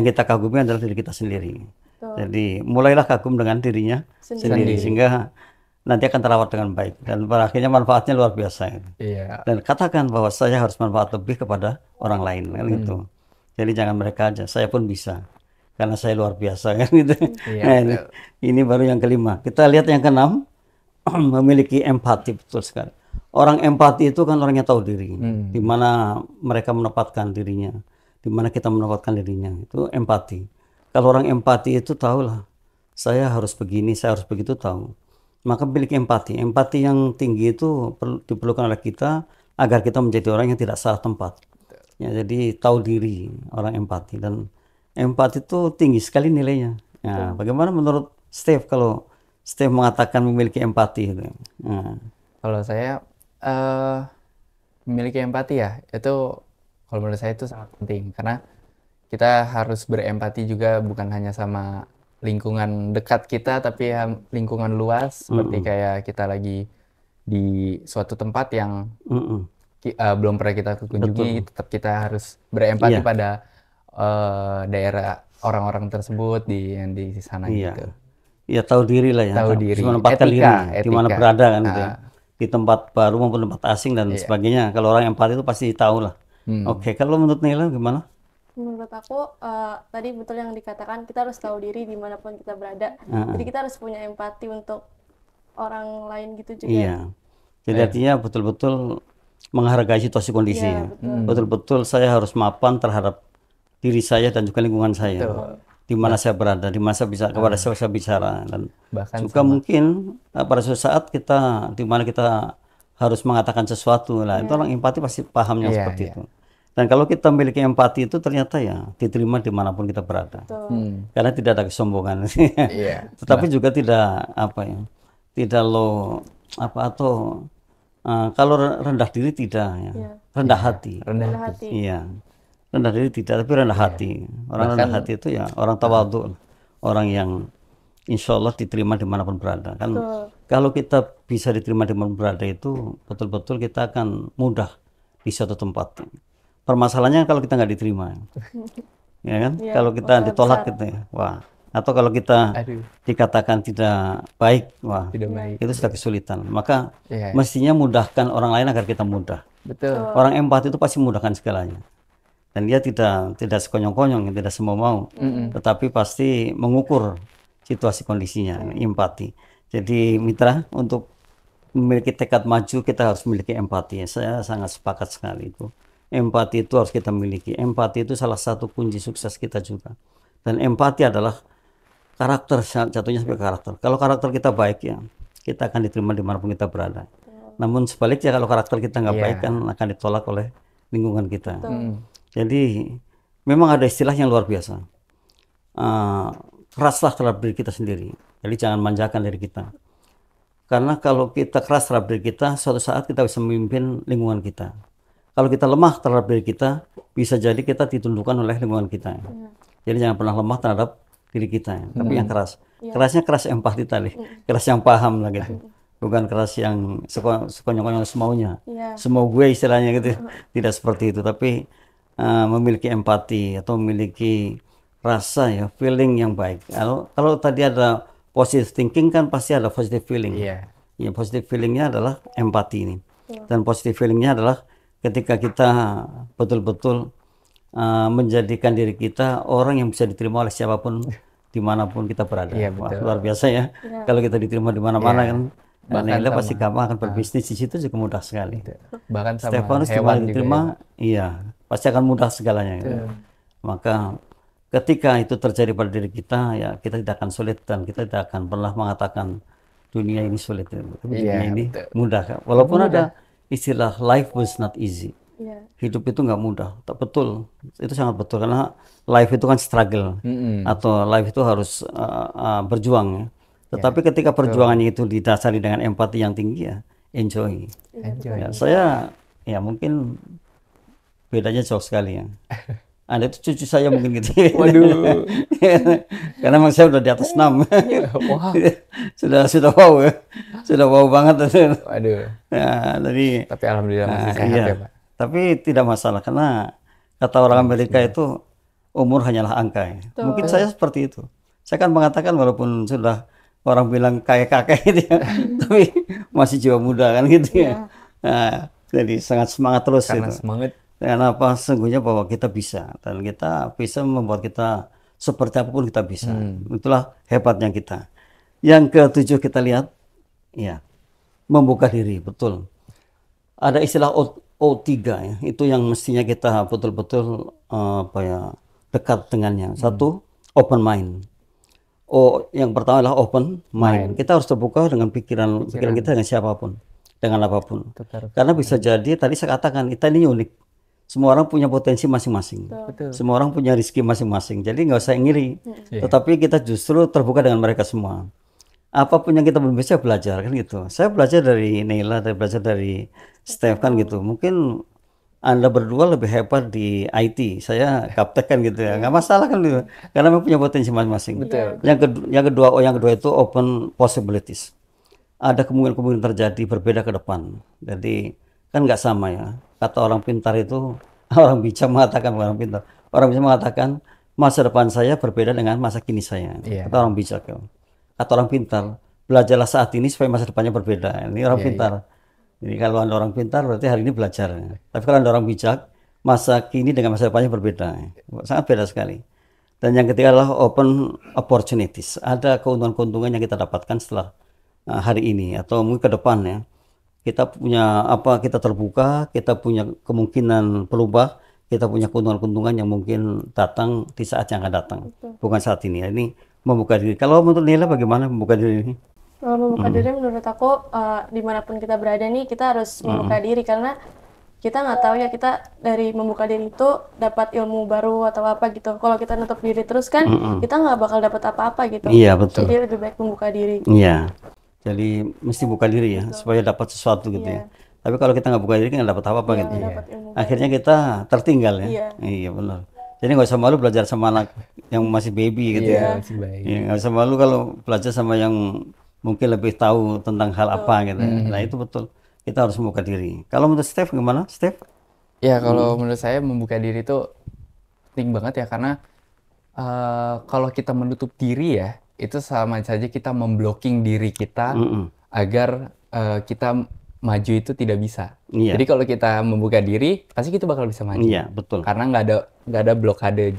kita kagumi adalah diri kita sendiri. Jadi mulailah kagum dengan dirinya sendiri sehingga nanti akan terawat dengan baik dan pada akhirnya manfaatnya luar biasa. Gitu. Iya. Dan katakan bahwa saya harus manfaat lebih kepada orang lain kan gitu. Jadi jangan mereka aja, saya pun bisa. Karena saya luar biasa kan gitu. Nah, ini baru yang kelima. Kita lihat yang keenam, memiliki empati, betul sekali. Orang empati itu kan orangnya tahu diri, di mana mereka menempatkan dirinya, di mana kita menempatkan dirinya. Itu empati. Kalau orang empati itu tahulah, saya harus begini, saya harus begitu tahu. Maka memiliki empati. Empati yang tinggi itu diperlukan oleh kita agar kita menjadi orang yang tidak salah tempat. Ya, jadi tahu diri orang empati dan empati itu tinggi sekali nilainya. Nah, bagaimana menurut Steve kalau Steve mengatakan memiliki empati? Gitu? Nah. Kalau saya memiliki empati ya, itu kalau menurut saya itu sangat penting karena kita harus berempati juga bukan hanya sama lingkungan dekat kita tapi ya lingkungan luas seperti kayak kita lagi di suatu tempat yang belum pernah kita kunjungi, tetap kita harus berempati pada daerah orang-orang tersebut yang di sana gitu. Iya, tahu diri lah ya. Tahu diri. Menempatkan diri di mana berada kan gitu ya. Di tempat baru maupun tempat asing dan sebagainya. Kalau orang empati itu pasti tahu lah. Oke, kalau menurut Neila gimana? Menurut aku tadi betul yang dikatakan, kita harus tahu diri dimanapun kita berada. Jadi kita harus punya empati untuk orang lain gitu juga. Iya. Jadi artinya betul-betul menghargai situasi kondisi. Betul-betul saya harus mapan terhadap diri saya dan juga lingkungan saya. di mana saya berada, di mana saya bisa kepada saya bicara, dan Bahkan juga mungkin pada suatu saat kita di mana kita harus mengatakan sesuatu lah, itu orang empati pasti pahamnya seperti itu. Dan kalau kita memiliki empati itu ternyata ya diterima dimanapun kita berada, karena tidak ada kesombongan. Tetapi juga tidak tidak atau kalau rendah diri tidak ya, rendah hati. Iya, rendah diri tidak, tapi rendah hati. Orang rendah hati itu ya orang tawadhu, orang yang insya Allah diterima dimanapun berada. Kan kalau kita bisa diterima dimanapun berada itu betul-betul kita akan mudah di suatu tempat. Permasalahannya kalau kita nggak diterima, ya kan? Kalau kita ditolak gitu ya, wah. Atau kalau kita dikatakan tidak baik, wah, itu sudah kesulitan. Maka mestinya mudahkan orang lain agar kita mudah. Orang empati itu pasti mudahkan segalanya. Dan dia tidak sekonyong-konyong, tidak semau mau, tetapi pasti mengukur situasi kondisinya, empati. Jadi mitra, untuk memiliki tekad maju kita harus memiliki empati. Saya sangat sepakat sekali itu. Empati itu harus kita miliki. Empati itu salah satu kunci sukses kita juga. Dan empati adalah karakter, jatuhnya sebagai karakter. Kalau karakter kita baik ya, kita akan diterima dimanapun kita berada. Namun sebaliknya kalau karakter kita nggak baik kan akan ditolak oleh lingkungan kita. Jadi memang ada istilah yang luar biasa. Keraslah terhadap diri kita sendiri. Jadi jangan manjakan diri kita. Karena kalau kita keras terhadap diri kita, suatu saat kita bisa memimpin lingkungan kita. Kalau kita lemah terhadap diri kita, bisa jadi kita ditundukkan oleh lingkungan kita. Jadi jangan pernah lemah terhadap diri kita, tapi yang keras. Kerasnya keras empati tadi, keras yang paham lah gitu. Bukan keras yang sekonyong-konyong semaunya. Semau gue istilahnya gitu. Tidak seperti itu, tapi memiliki empati atau memiliki rasa ya, feeling yang baik. Kalau tadi ada positive thinking kan pasti ada positive feeling. Ya, positive feelingnya adalah empati ini. Dan positive feelingnya adalah ketika kita betul-betul menjadikan diri kita orang yang bisa diterima oleh siapapun dimanapun kita berada. Wah, luar biasa ya. Kalau kita diterima di mana-mana kan, Nela pasti gampang akan berbisnis di situ juga mudah sekali. Bahkan sama Stefanus hewan diterima, iya pasti akan mudah segalanya. Gitu. Maka ketika itu terjadi pada diri kita, ya kita tidak akan sulit dan kita tidak akan pernah mengatakan dunia ini sulit. Dunia ini mudah. Walaupun ada istilah life was not easy. Hidup itu nggak mudah. Betul, itu sangat betul karena life itu kan struggle atau life itu harus berjuang. Ya. Tetapi ketika perjuangannya itu didasari dengan empati yang tinggi ya, enjoy. Ya, saya ya mungkin bedanya jauh sekali ya. Anda itu cucu saya mungkin gitu. Waduh. Karena memang saya udah di atas 6. sudah wow ya. Sudah wow banget. Waduh. Ya, jadi tapi alhamdulillah masih sehat ya, Pak. Tapi tidak masalah karena kata orang Amerika itu umur hanyalah angka ya. Mungkin saya seperti itu. Saya kan mengatakan walaupun sudah orang bilang kayak kakek gitu ya, tapi masih jiwa muda kan gitu ya. Nah, jadi sangat semangat terus karena itu. Semangat. Karena apa? Sesungguhnya bahwa kita bisa dan kita bisa membuat kita seperti apapun kita bisa. Itulah hebatnya kita. Yang ketujuh kita lihat, ya membuka diri, betul. Ada istilah O3 ya, itu yang mestinya kita betul-betul dekat dengannya. Satu, open mind. Yang pertama adalah open mind. Kita harus terbuka dengan pikiran kita dengan siapapun, dengan apapun. Karena bisa jadi tadi saya katakan kita ini unik. Semua orang punya potensi masing-masing. Semua orang punya rezeki masing-masing. Jadi nggak usah ngiri. Tetapi kita justru terbuka dengan mereka semua. Apapun yang kita belum bisa belajar kan gitu. Saya belajar dari Neila, belajar dari Steph kan gitu. Mungkin Anda berdua lebih hebat di IT. Saya gaptek kan gitu ya. Nggak masalah kan gitu. Karena memang punya potensi masing-masing. Yang kedua itu open possibilities. Ada kemungkinan terjadi berbeda ke depan. Jadi kan nggak sama ya. Kata orang pintar itu, orang bijak mengatakan orang pintar. Orang bisa mengatakan masa depan saya berbeda dengan masa kini saya. Kata orang bijak. Ya. Kata orang pintar, belajarlah saat ini supaya masa depannya berbeda. Ini orang pintar. Jadi kalau Anda orang pintar berarti hari ini belajar. Tapi kalau Anda orang bijak, masa kini dengan masa depannya berbeda. Sangat beda sekali. Dan yang ketiga adalah open opportunities. Ada keuntungan-keuntungan yang kita dapatkan setelah hari ini atau mungkin ke depan ya. Kita punya kita terbuka, kita punya kemungkinan berubah, kita punya keuntungan-keuntungan yang mungkin datang di saat yang akan datang, bukan saat ini. Ini membuka diri. Kalau menurut Nila bagaimana membuka diri ini? Kalau membuka diri menurut aku dimanapun kita berada nih kita harus membuka diri, karena kita nggak tahu ya, kita dari membuka diri itu dapat ilmu baru atau apa gitu. Kalau kita nutup diri terus kan kita nggak bakal dapat apa-apa gitu. Iya, betul. Jadi lebih baik membuka diri. Iya, jadi mesti buka diri ya, supaya dapat sesuatu gitu ya. Tapi kalau kita nggak buka diri kan nggak dapat apa-apa gitu. Dapat ilmu. Akhirnya kita tertinggal ya. Iya. Iya benar. Jadi nggak usah malu belajar sama anak yang masih baby gitu ya. Masih baik. Iya, nggak usah malu kalau belajar sama yang mungkin lebih tahu tentang hal apa gitu. Nah itu betul. Kita harus membuka diri. Kalau menurut Steph gimana, Steph? Ya kalau menurut saya membuka diri itu penting banget ya, karena kalau kita menutup diri ya, itu sama saja kita memblocking diri kita agar kita maju itu tidak bisa. Iya. Jadi kalau kita membuka diri, pasti kita bakal bisa maju. Iya, betul. Karena nggak ada blokade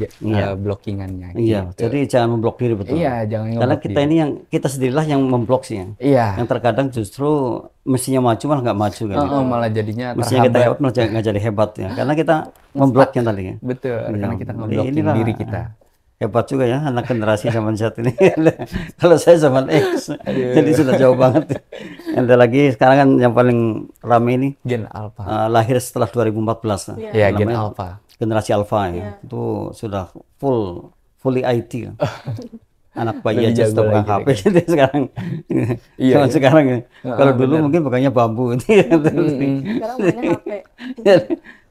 blockingannya. Iya, gitu. jadi jangan memblok diri, betul. Iya, jangan Karena ngeblok kita diri. ini kita sendirilah yang memblok sih ya. Iya. Yang terkadang justru mestinya maju malah nggak maju kan. Malah jadinya Mestinya kita terhambat. hebat malah nggak jadi hebat ya. Karena kita membloknya tadi ya. Betul, karena kita Jadi ngeblocking inilah diri kita. Hebat juga ya anak generasi zaman saat ini. Kalau saya zaman X, jadi sudah jauh banget. Ada lagi sekarang kan yang paling rame ini Gen Alpha. lahir setelah 2014. Iya, Gen Namanya Alpha. Generasi Alpha ya. Itu sudah fully IT. Anak bayi Lebih aja jago sudah pegang lagi HP jadi sekarang. Iya, Zaman iya. sekarang ya. Kalau dulu mungkin pegangnya bambu. Sekarang mainnya HP.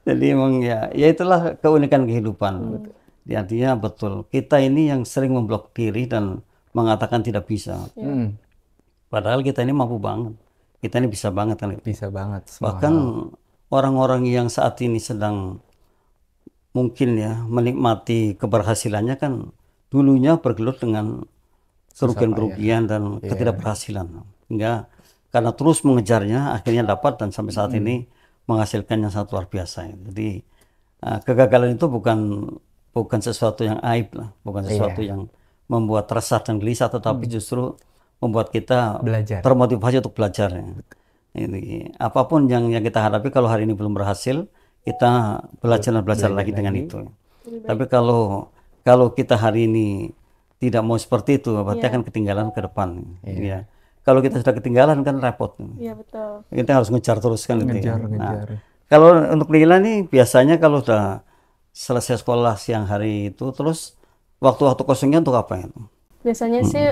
Jadi emang ya itulah keunikan kehidupan. Di artinya betul, kita ini yang sering memblok diri dan mengatakan tidak bisa. Padahal kita ini mampu banget. Kita ini bisa banget kan. Bisa banget. semua Bahkan hal. orang-orang yang saat ini sedang mungkin ya menikmati keberhasilannya kan dulunya bergelut dengan kerugian-kerugian dan ketidakberhasilan. Hingga karena terus mengejarnya akhirnya dapat dan sampai saat ini menghasilkan yang sangat luar biasa. Jadi kegagalan itu bukan sesuatu yang aib lah, bukan sesuatu yang membuat resah dan gelisah, tetapi justru membuat kita Belajar. termotivasi untuk belajar. Ya. Ini apapun yang kita hadapi, kalau hari ini belum berhasil, kita belajar lagi dengan itu. Tapi kalau kita hari ini tidak mau seperti itu, berarti akan ketinggalan ke depan. Ya. Kalau kita sudah ketinggalan kan repot. Iya betul. Kita harus ngejar terus kan itu. Ya. Ngejar. Kalau untuk Lila nih biasanya kalau udah selesai sekolah siang hari itu, terus waktu-waktu kosongnya untuk apa ya? Biasanya sih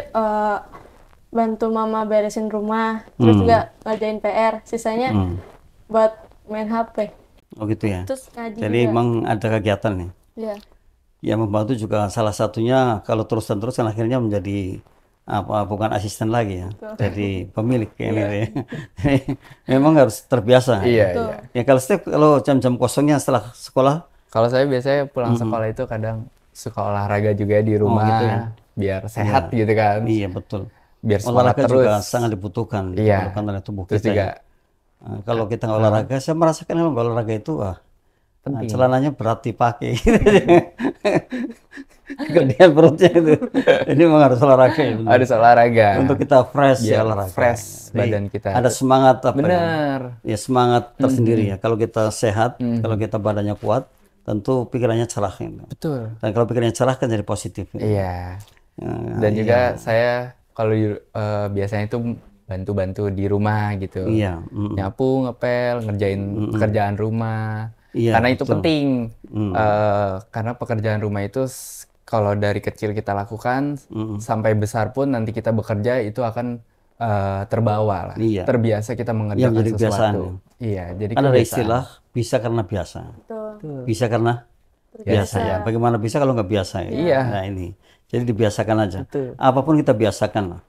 bantu mama beresin rumah, terus juga ngerjain PR, sisanya buat main HP. Oh gitu ya. Terus ngaji Jadi juga. emang ada kegiatan nih. Iya. Ya membantu juga salah satunya kalau terus kan akhirnya menjadi bukan asisten lagi ya. Jadi pemilik kayaknya ya. Memang harus terbiasa. Iya. Ya kalau Steve, kalau jam-jam kosongnya setelah sekolah, Kalau saya biasanya pulang sekolah itu kadang suka olahraga juga di rumah, gitu ya. biar sehat gitu kan. iya betul. Biar semangat Olahraga terus. juga sangat dibutuhkan, Iya. diperlukan oleh tubuh Terus kita. juga Ya. Kalau kita nggak olahraga, saya merasakan kalau nggak olahraga itu celananya berat dipakai. Kegedean perutnya itu. Jadi memang harus olahraga ya. benar. harus olahraga. Untuk kita fresh Biar ya olahraga. fresh Jadi, badan kita. Ada semangat apa ya? Bener. Ya semangat tersendiri ya. Kalau kita sehat, kalau kita badannya kuat, tentu pikirannya cerah. Ya. Betul. Dan kalau pikirannya cerah kan jadi positif. Ya. Iya. Dan juga saya kalau biasanya itu bantu-bantu di rumah gitu. Iya. Nyapu, ngepel, ngerjain pekerjaan rumah. Iya, Karena itu betul. penting. Karena pekerjaan rumah itu kalau dari kecil kita lakukan sampai besar pun nanti kita bekerja itu akan terbawa lah. Iya. Terbiasa kita mengerjakan Iya, menjadi sesuatu. kebiasaan. Iya, jadi Kan ada kebiasaan. istilah bisa karena biasa. Betul. Bisa karena biasa ya. Bagaimana bisa kalau nggak biasa ya? Iya. Nah ini. Jadi dibiasakan aja. Betul. Apapun kita biasakan lah.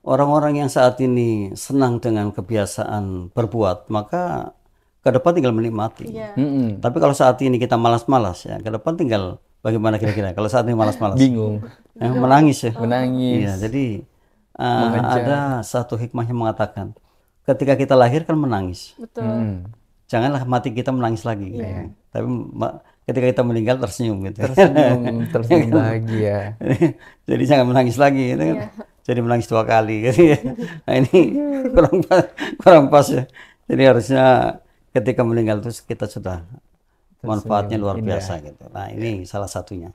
Orang-orang yang saat ini senang dengan kebiasaan berbuat, maka ke depan tinggal menikmati. Iya. Tapi kalau saat ini kita malas-malas ya, ke depan tinggal bagaimana kira-kira? Kalau saat ini malas-malas, Bingung, menangis ya. menangis. Iya, jadi ada satu hikmah yang mengatakan, ketika kita lahir kan menangis. Betul. Janganlah mati kita menangis lagi. Tapi ketika kita meninggal tersenyum gitu. Tersenyum bahagia. Jadi jangan menangis lagi gitu kan. Jadi menangis 2 kali gitu ya. Nah ini kurang pas ya. Jadi harusnya ketika meninggal itu kita sudah manfaatnya luar biasa gitu. Nah ini salah satunya.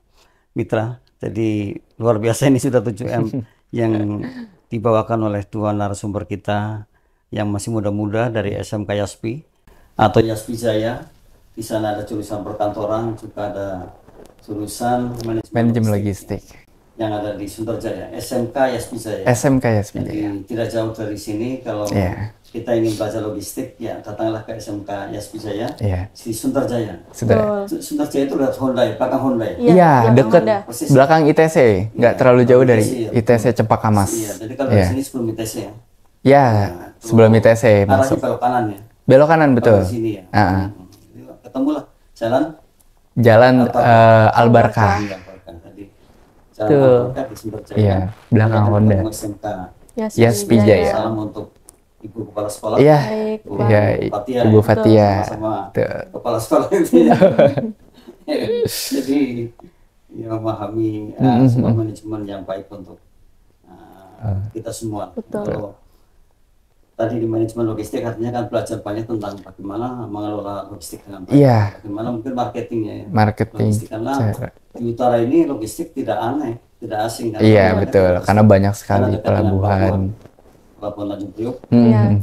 Mitra, jadi luar biasa ini sudah 7M yang dibawakan oleh dua narasumber kita yang masih muda-muda dari SMK Yaspi atau Yaspi Jaya. Di sana ada jurusan perkantoran, juga ada jurusan Manajemen logistik yang ada di Sunterjaya, SMK Yaspi Jaya. SMK Yaspi Jadi Jaya. tidak jauh dari sini. Kalau kita ingin belajar logistik, ya datanglah ke SMK Yaspi Jaya di Sunterjaya. Sunterjaya itu lihat Honda, belakang Honda. Iya, dekat belakang ITC, nggak terlalu jauh dari ITC Cempaka Mas. Iya, jadi kalau di sini sebelum ITC ya. Ya, sebelum ITC masuk. Belok kanan ya. Belok kanan betul. Di sini ya. Ketemulah Jalan Albarkah. Tuh. Di Sunterjaya. Iya, belakang Honda. SMK Yaspi Jaya. Salam untuk Ibu Kepala Sekolah. Iya. Ibu Fatia. Sama Kepala Sekolah itu. Jadi ya memahami sebuah manajemen yang baik untuk kita semua. Kalau tadi di manajemen logistik artinya kan belajar banyak tentang bagaimana mengelola logistik dengan baik. Bagaimana mungkin marketingnya ya. Logistik, karena di utara ini logistik tidak aneh, tidak asing. Iya betul, karena banyak sekali pelabuhan. Pelabuhan Tanjung Priok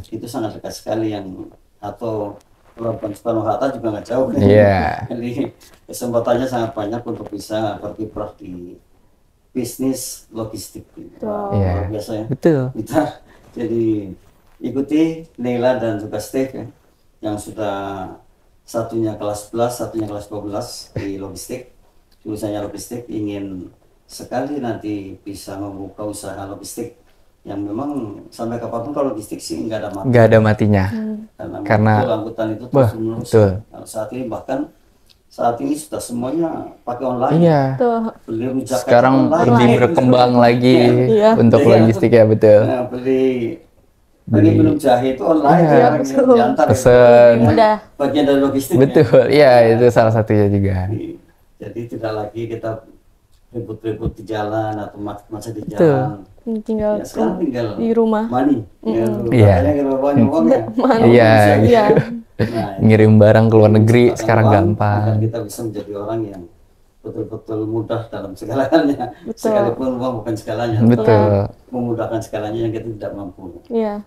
itu sangat dekat sekali, yang atau pelabuhan Soekarno-Hatta juga nggak jauh. Jadi kesempatannya sangat banyak untuk bisa berkiprah di bisnis logistik. Luar biasa ya. Betul. Kita jadi ikuti Neila dan juga Steve ya, yang sudah satunya kelas 11, satunya kelas 12 di logistik, jurusannya logistik, ingin sekali nanti bisa membuka usaha logistik yang memang sampai kapanpun kalau logistik sih nggak ada mati. Nggak ada matinya. Karena angkutan itu terus menerus. Kalau saat ini bahkan sudah semuanya pakai online. Iya. Beli rujak sekarang online. lebih berkembang lagi untuk logistik ya betul. Beli minum jahe itu online. Pesen. Bagian dari logistik. Betul. Iya itu salah satunya juga. Jadi tidak lagi kita ribut-ribut di jalan atau macet di jalan. Tinggal di rumah. Money. Iya. Ngirim barang ke luar negeri sekarang gampang. Kita bisa menjadi orang yang betul-betul mudah dalam segalanya. Sekalipun uang bukan segalanya. Betul. Memudahkan segalanya yang kita tidak mampu.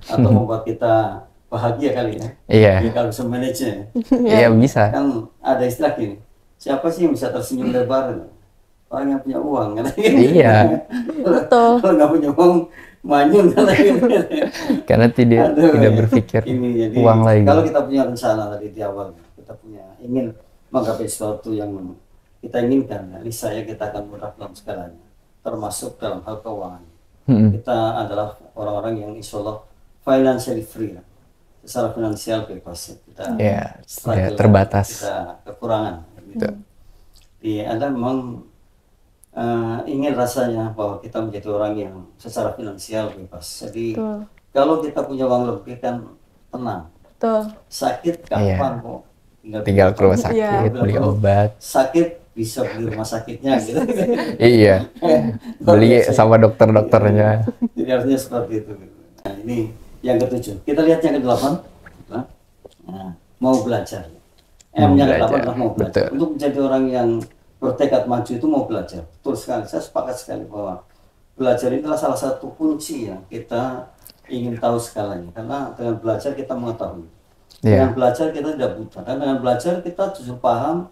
Atau membuat kita bahagia kali ya. Iya. Kalau bisa manage-nya. Iya bisa. Kan ada istilah gini. Siapa sih yang bisa tersenyum lebar? Orang yang punya uang kan? Iya. Betul. Kalau nggak punya uang, manyun kan? Karena tidak berpikir jadi, uang lagi. Kalau kita punya rencana tadi di awal, kita ingin menggapai sesuatu yang kita inginkan, niscaya kita akan mudah dalam segalanya, termasuk dalam hal keuangan. Kita adalah orang-orang yang insya Allah financially free, secara finansial bebas. Kita terbatas. Kita kekurangan. Gitu. Anda memang ingin rasanya bahwa kita menjadi orang yang secara finansial bebas. Jadi kalau kita punya uang lebih kan tenang. Sakit kapan kok? Tinggal ke rumah sakit, beli obat. Sakit bisa beli rumah sakitnya gitu. Iya. Beli sama dokter-dokternya. Jadi artinya seperti itu. Nah ini yang ke-7. Kita lihat yang ke-8. Nah, mau belajar. M-nya ke-8 adalah mau belajar. Untuk menjadi orang yang bertekad maju itu mau belajar. Betul sekali, saya sepakat sekali bahwa belajar itulah salah satu kunci yang kita ingin tahu segalanya. Karena dengan belajar kita mengetahui. Dengan belajar kita tidak buta. Dan dengan belajar kita justru paham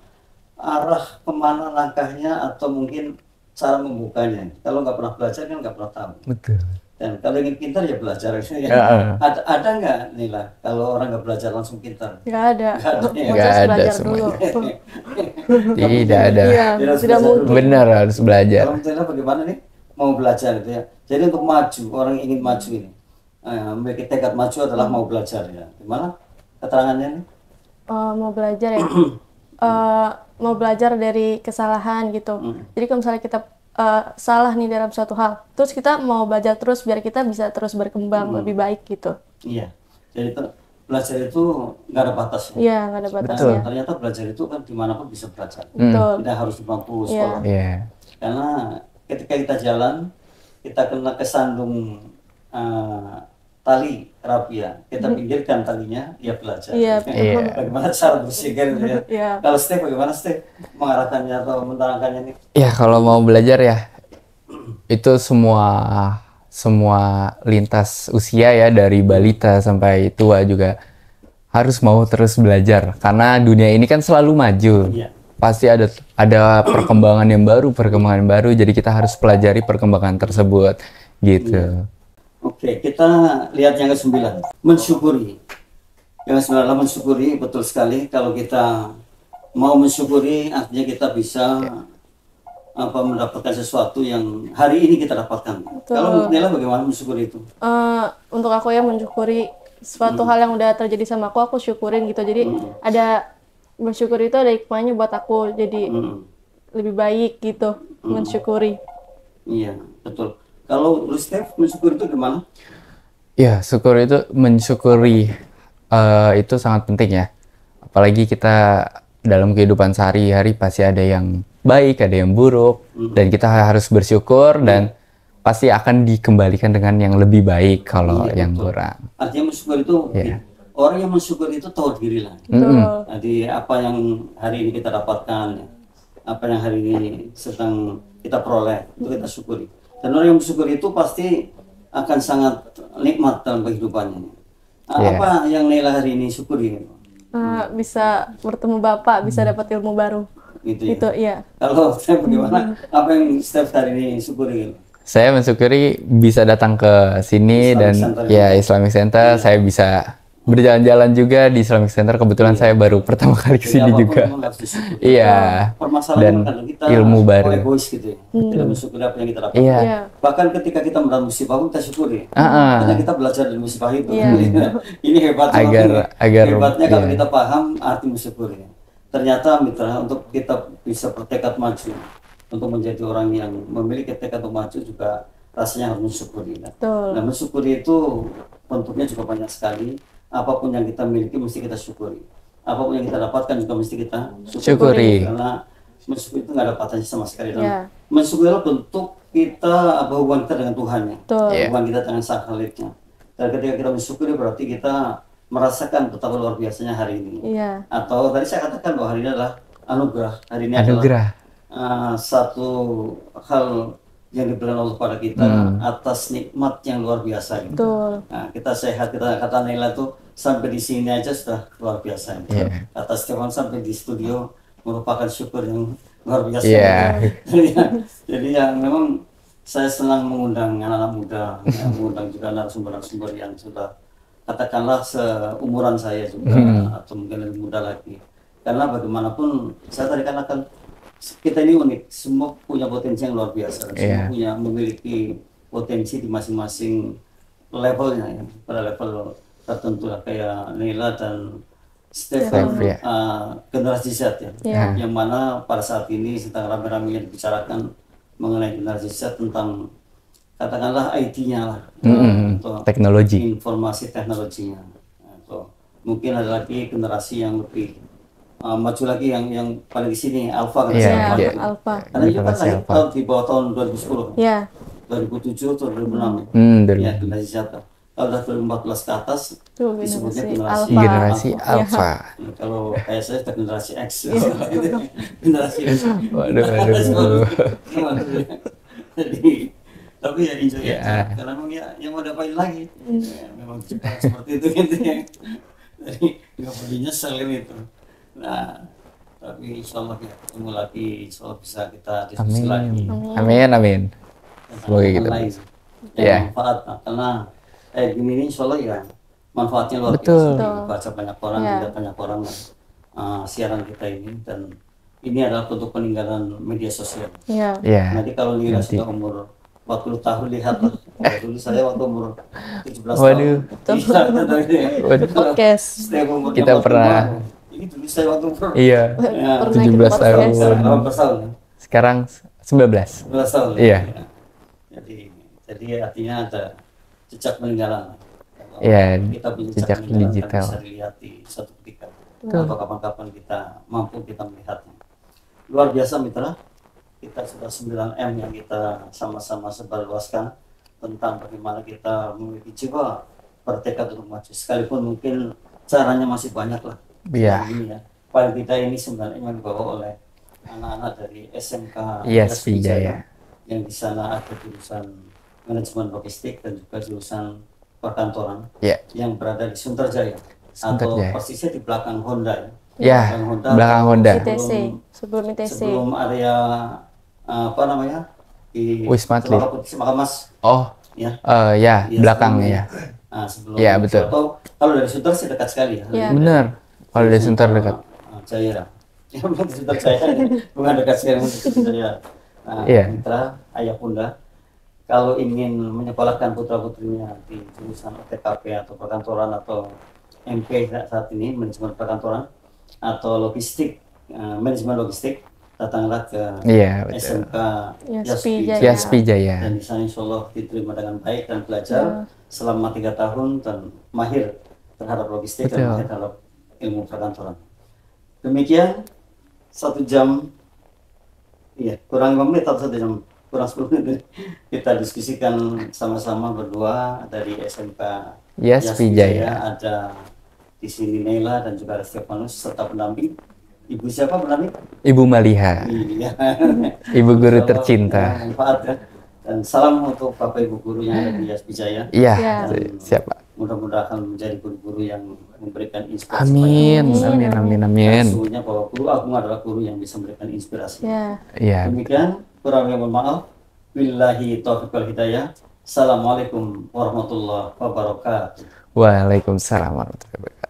arah kemana langkahnya atau mungkin cara membukanya. Kalau nggak pernah belajar kan nggak pernah tahu. Betul. Dan kalau ingin pintar ya belajar. Ada nggak Nila kalau orang nggak belajar langsung pintar? Nggak ada. Nggak ada semuanya. Tidak ada. Tidak mungkin. Benar harus belajar. Kalau misalnya bagaimana nih mau belajar itu ya. Jadi untuk maju, orang yang ingin maju ini, memiliki tekad maju adalah mau belajar ya. Gimana keterangannya nih? Mau belajar ya. Mau belajar dari kesalahan gitu. Jadi kalau misalnya kita salah nih dalam suatu hal, terus kita mau belajar terus biar kita bisa terus berkembang lebih baik gitu. Iya. Jadi belajar itu nggak ada batasnya. Iya, nggak ada batasnya. Ternyata belajar itu kan dimanapun bisa belajar. Betul. Tidak harus di bangku sekolah. Karena ketika kita jalan, kita kena kesandung tali rapia, kita pinggirkan talinya, ia belajar. Iya. Iya. Bagaimana cara berpikir gitu ya. Iya. Kalau Steve bagaimana Steve mengarahkannya atau menerangkannya nih? Ya kalau mau belajar ya itu semua lintas usia ya, dari balita sampai tua juga harus mau terus belajar karena dunia ini kan selalu maju. Iya. Pasti ada perkembangan yang baru, jadi kita harus pelajari perkembangan tersebut gitu. Oke, kita lihat yang ke-9, mensyukuri. Yang ke-9 adalah mensyukuri, betul sekali. Kalau kita mau mensyukuri, artinya kita bisa mendapatkan sesuatu yang hari ini kita dapatkan. Kalau menurut Nela bagaimana mensyukuri itu? Untuk aku ya mensyukuri suatu hal yang udah terjadi sama aku syukurin gitu. Jadi ada bersyukur itu ada hikmahnya buat aku, jadi lebih baik gitu mensyukuri. Iya, betul. Kalau lu Steph, mensyukuri itu gimana? Ya, mensyukuri itu sangat penting ya. Apalagi kita dalam kehidupan sehari-hari pasti ada yang baik, ada yang buruk, dan kita harus bersyukur dan pasti akan dikembalikan dengan yang lebih baik kalau yang betul. kurang. Artinya mensyukur itu, orang yang mensyukur itu tahu diri lah. Jadi apa yang hari ini kita dapatkan, apa yang hari ini sedang kita peroleh, itu kita syukuri. Dan orang yang bersyukur itu pasti akan sangat nikmat dalam kehidupannya. Apa yang Nela hari ini syukuri? Bisa bertemu Bapak, bisa dapat ilmu baru. Gitu ya. Itu iya. Kalau Steph bagaimana? Apa yang Steph hari ini syukuri? Saya mensyukuri bisa datang ke sini Islamic Center. Islamic Center. Saya bisa berjalan-jalan juga di Islamic Center. Kebetulan saya baru pertama kali ke sini juga. Iya. Dan kita ilmu baru. Egois gitu ya. Tidak mensyukuri apa yang kita dapat. Iya. Bahkan ketika kita mendapat musibah pun kita syukuri. Ah. Karena kita belajar dari musibah itu. Iya. Ini hebatnya. Hebatnya kalau iya. kita paham arti mensyukuri. Ternyata mitra, untuk kita bisa bertekad maju, untuk menjadi orang yang memiliki tekad untuk maju juga rasanya harus mensyukuri. Betul. Nah, mensyukuri itu bentuknya juga banyak sekali. Apapun yang kita miliki mesti kita syukuri. Apapun yang kita dapatkan juga mesti kita syukuri. Karena mensyukuri itu nggak ada batasnya sama sekali. Dan mensyukuri adalah bentuk kita, hubungan kita dengan Tuhan ya. Hubungan kita dengan Sang Khaliknya. Dan ketika kita mensyukuri berarti kita merasakan betapa luar biasanya hari ini. Atau tadi saya katakan bahwa hari ini adalah anugerah. Hari ini adalah satu hal yang diberikan Allah pada kita atas nikmat yang luar biasa. Gitu. Nah, kita sehat, kita kata Nela tuh sampai di sini aja sudah luar biasa. Gitu. Kata Stefan sampai di studio merupakan syukur yang luar biasa. Jadi ya memang saya senang mengundang anak-anak muda, mengundang juga narasumber-narasumber yang sudah katakanlah seumuran saya juga atau mungkin lebih muda lagi. Karena bagaimanapun saya tadi katakan kita ini unik, semua punya potensi yang luar biasa, semua memiliki potensi di masing-masing levelnya ya. Pada level tertentu lah kayak Nela dan Stefan, generasi Z ya, yang mana pada saat ini sedang rame-ramenya dibicarakan mengenai generasi Z tentang katakanlah IT-nya lah, atau teknologi, informasi teknologinya, atau mungkin ada lagi generasi yang lebih maju lagi yang paling di sini Alpha kan Alpha. Karena itu kan lahir tahun di bawah tahun 2010. 2007 atau 2006. Ya, generasi Z. Kalau udah 2014 ke atas disebutnya generasi Alpha. Kalau kayak saya sudah generasi X. Generasi X. Waduh. Jadi tapi ya enjoy aja. Karena memang yang mau dapain lagi. Memang cepat seperti itu gitu ya. Jadi nggak perlu nyesel itu. Nah, tapi insya Allah ya ketemu lagi, insya Allah bisa kita diskusi lagi. Amin. Semoga gitu. Manfaat, karena gini ini insya Allah ya manfaatnya luar biasa. Baca banyak orang, lihat banyak orang siaran kita ini, dan ini adalah bentuk peninggalan media sosial. Nanti kalau Nira sudah umur 40 tahun lihatlah. Dulu saya waktu umur 17 tahun. Podcast. Kita pernah. Ini dulu saya waktu umur 17 tahun. 18 tahun. Sekarang 19. 19 tahun. Iya. Jadi artinya ada jejak peninggalan. Iya. Kita punya jejak digital. Bisa dilihat di satu ketika. Atau kapan-kapan kita mampu kita melihatnya. Luar biasa mitra. Kita sudah 9M yang kita sama-sama sebarluaskan tentang bagaimana kita memiliki jiwa bertekad untuk maju, sekalipun mungkin caranya masih banyak lah. Iya. Ini ya. Paling tidak ini sebenarnya yang dibawa oleh anak-anak dari SMK Yes, Wijaya, yang di sana ada jurusan manajemen logistik dan juga jurusan perkantoran yang berada di Sunterjaya atau persisnya di belakang Honda ya. Ya, belakang Honda. Sebelum ITC. Sebelum area apa namanya? Di Wisma Atlet. Makamas. Oh. Ya. Ya, belakang ya. Nah, sebelum ya, betul. Kalau dari Sunter sih dekat sekali ya. Ya. Benar. Kalau dari Sunter dekat. Jaya. Ya, bukan Sunter Jaya. Bukan dekat sekali Sunter Jaya. Mitra, ayah bunda. Kalau ingin menyekolahkan putra-putrinya di jurusan OTKP atau perkantoran atau MP saat ini, manajemen perkantoran atau logistik, manajemen logistik, datanglah ke SMK Yaspi Jaya. Dan di sana insya Allah diterima dengan baik dan belajar selama 3 tahun dan mahir terhadap logistik dan mahir terhadap ilmu perkantoran. Demikian 1 jam, kurang 5 menit atau 1 jam, kurang 10 menit kita diskusikan sama-sama berdua dari SMK Yaspi Jaya. Ada di sini Neila dan juga ada Stefanus serta pendamping. Ibu siapa pendamping? Ibu Maliha. Iya. Ibu guru tercinta. Manfaat ya. Dan salam untuk Bapak Ibu guru yang ada di Yaspi Jaya. Iya, siapa? Mudah-mudahan menjadi guru-guru yang memberikan inspirasi. Amin. Sesungguhnya bahwa guru agung adalah guru yang bisa memberikan inspirasi. Iya. Demikian, kurang lebih mohon maaf. Billahi taufiq wal hidayah. Assalamualaikum warahmatullahi wabarakatuh. Waalaikumsalam warahmatullahi wabarakatuh.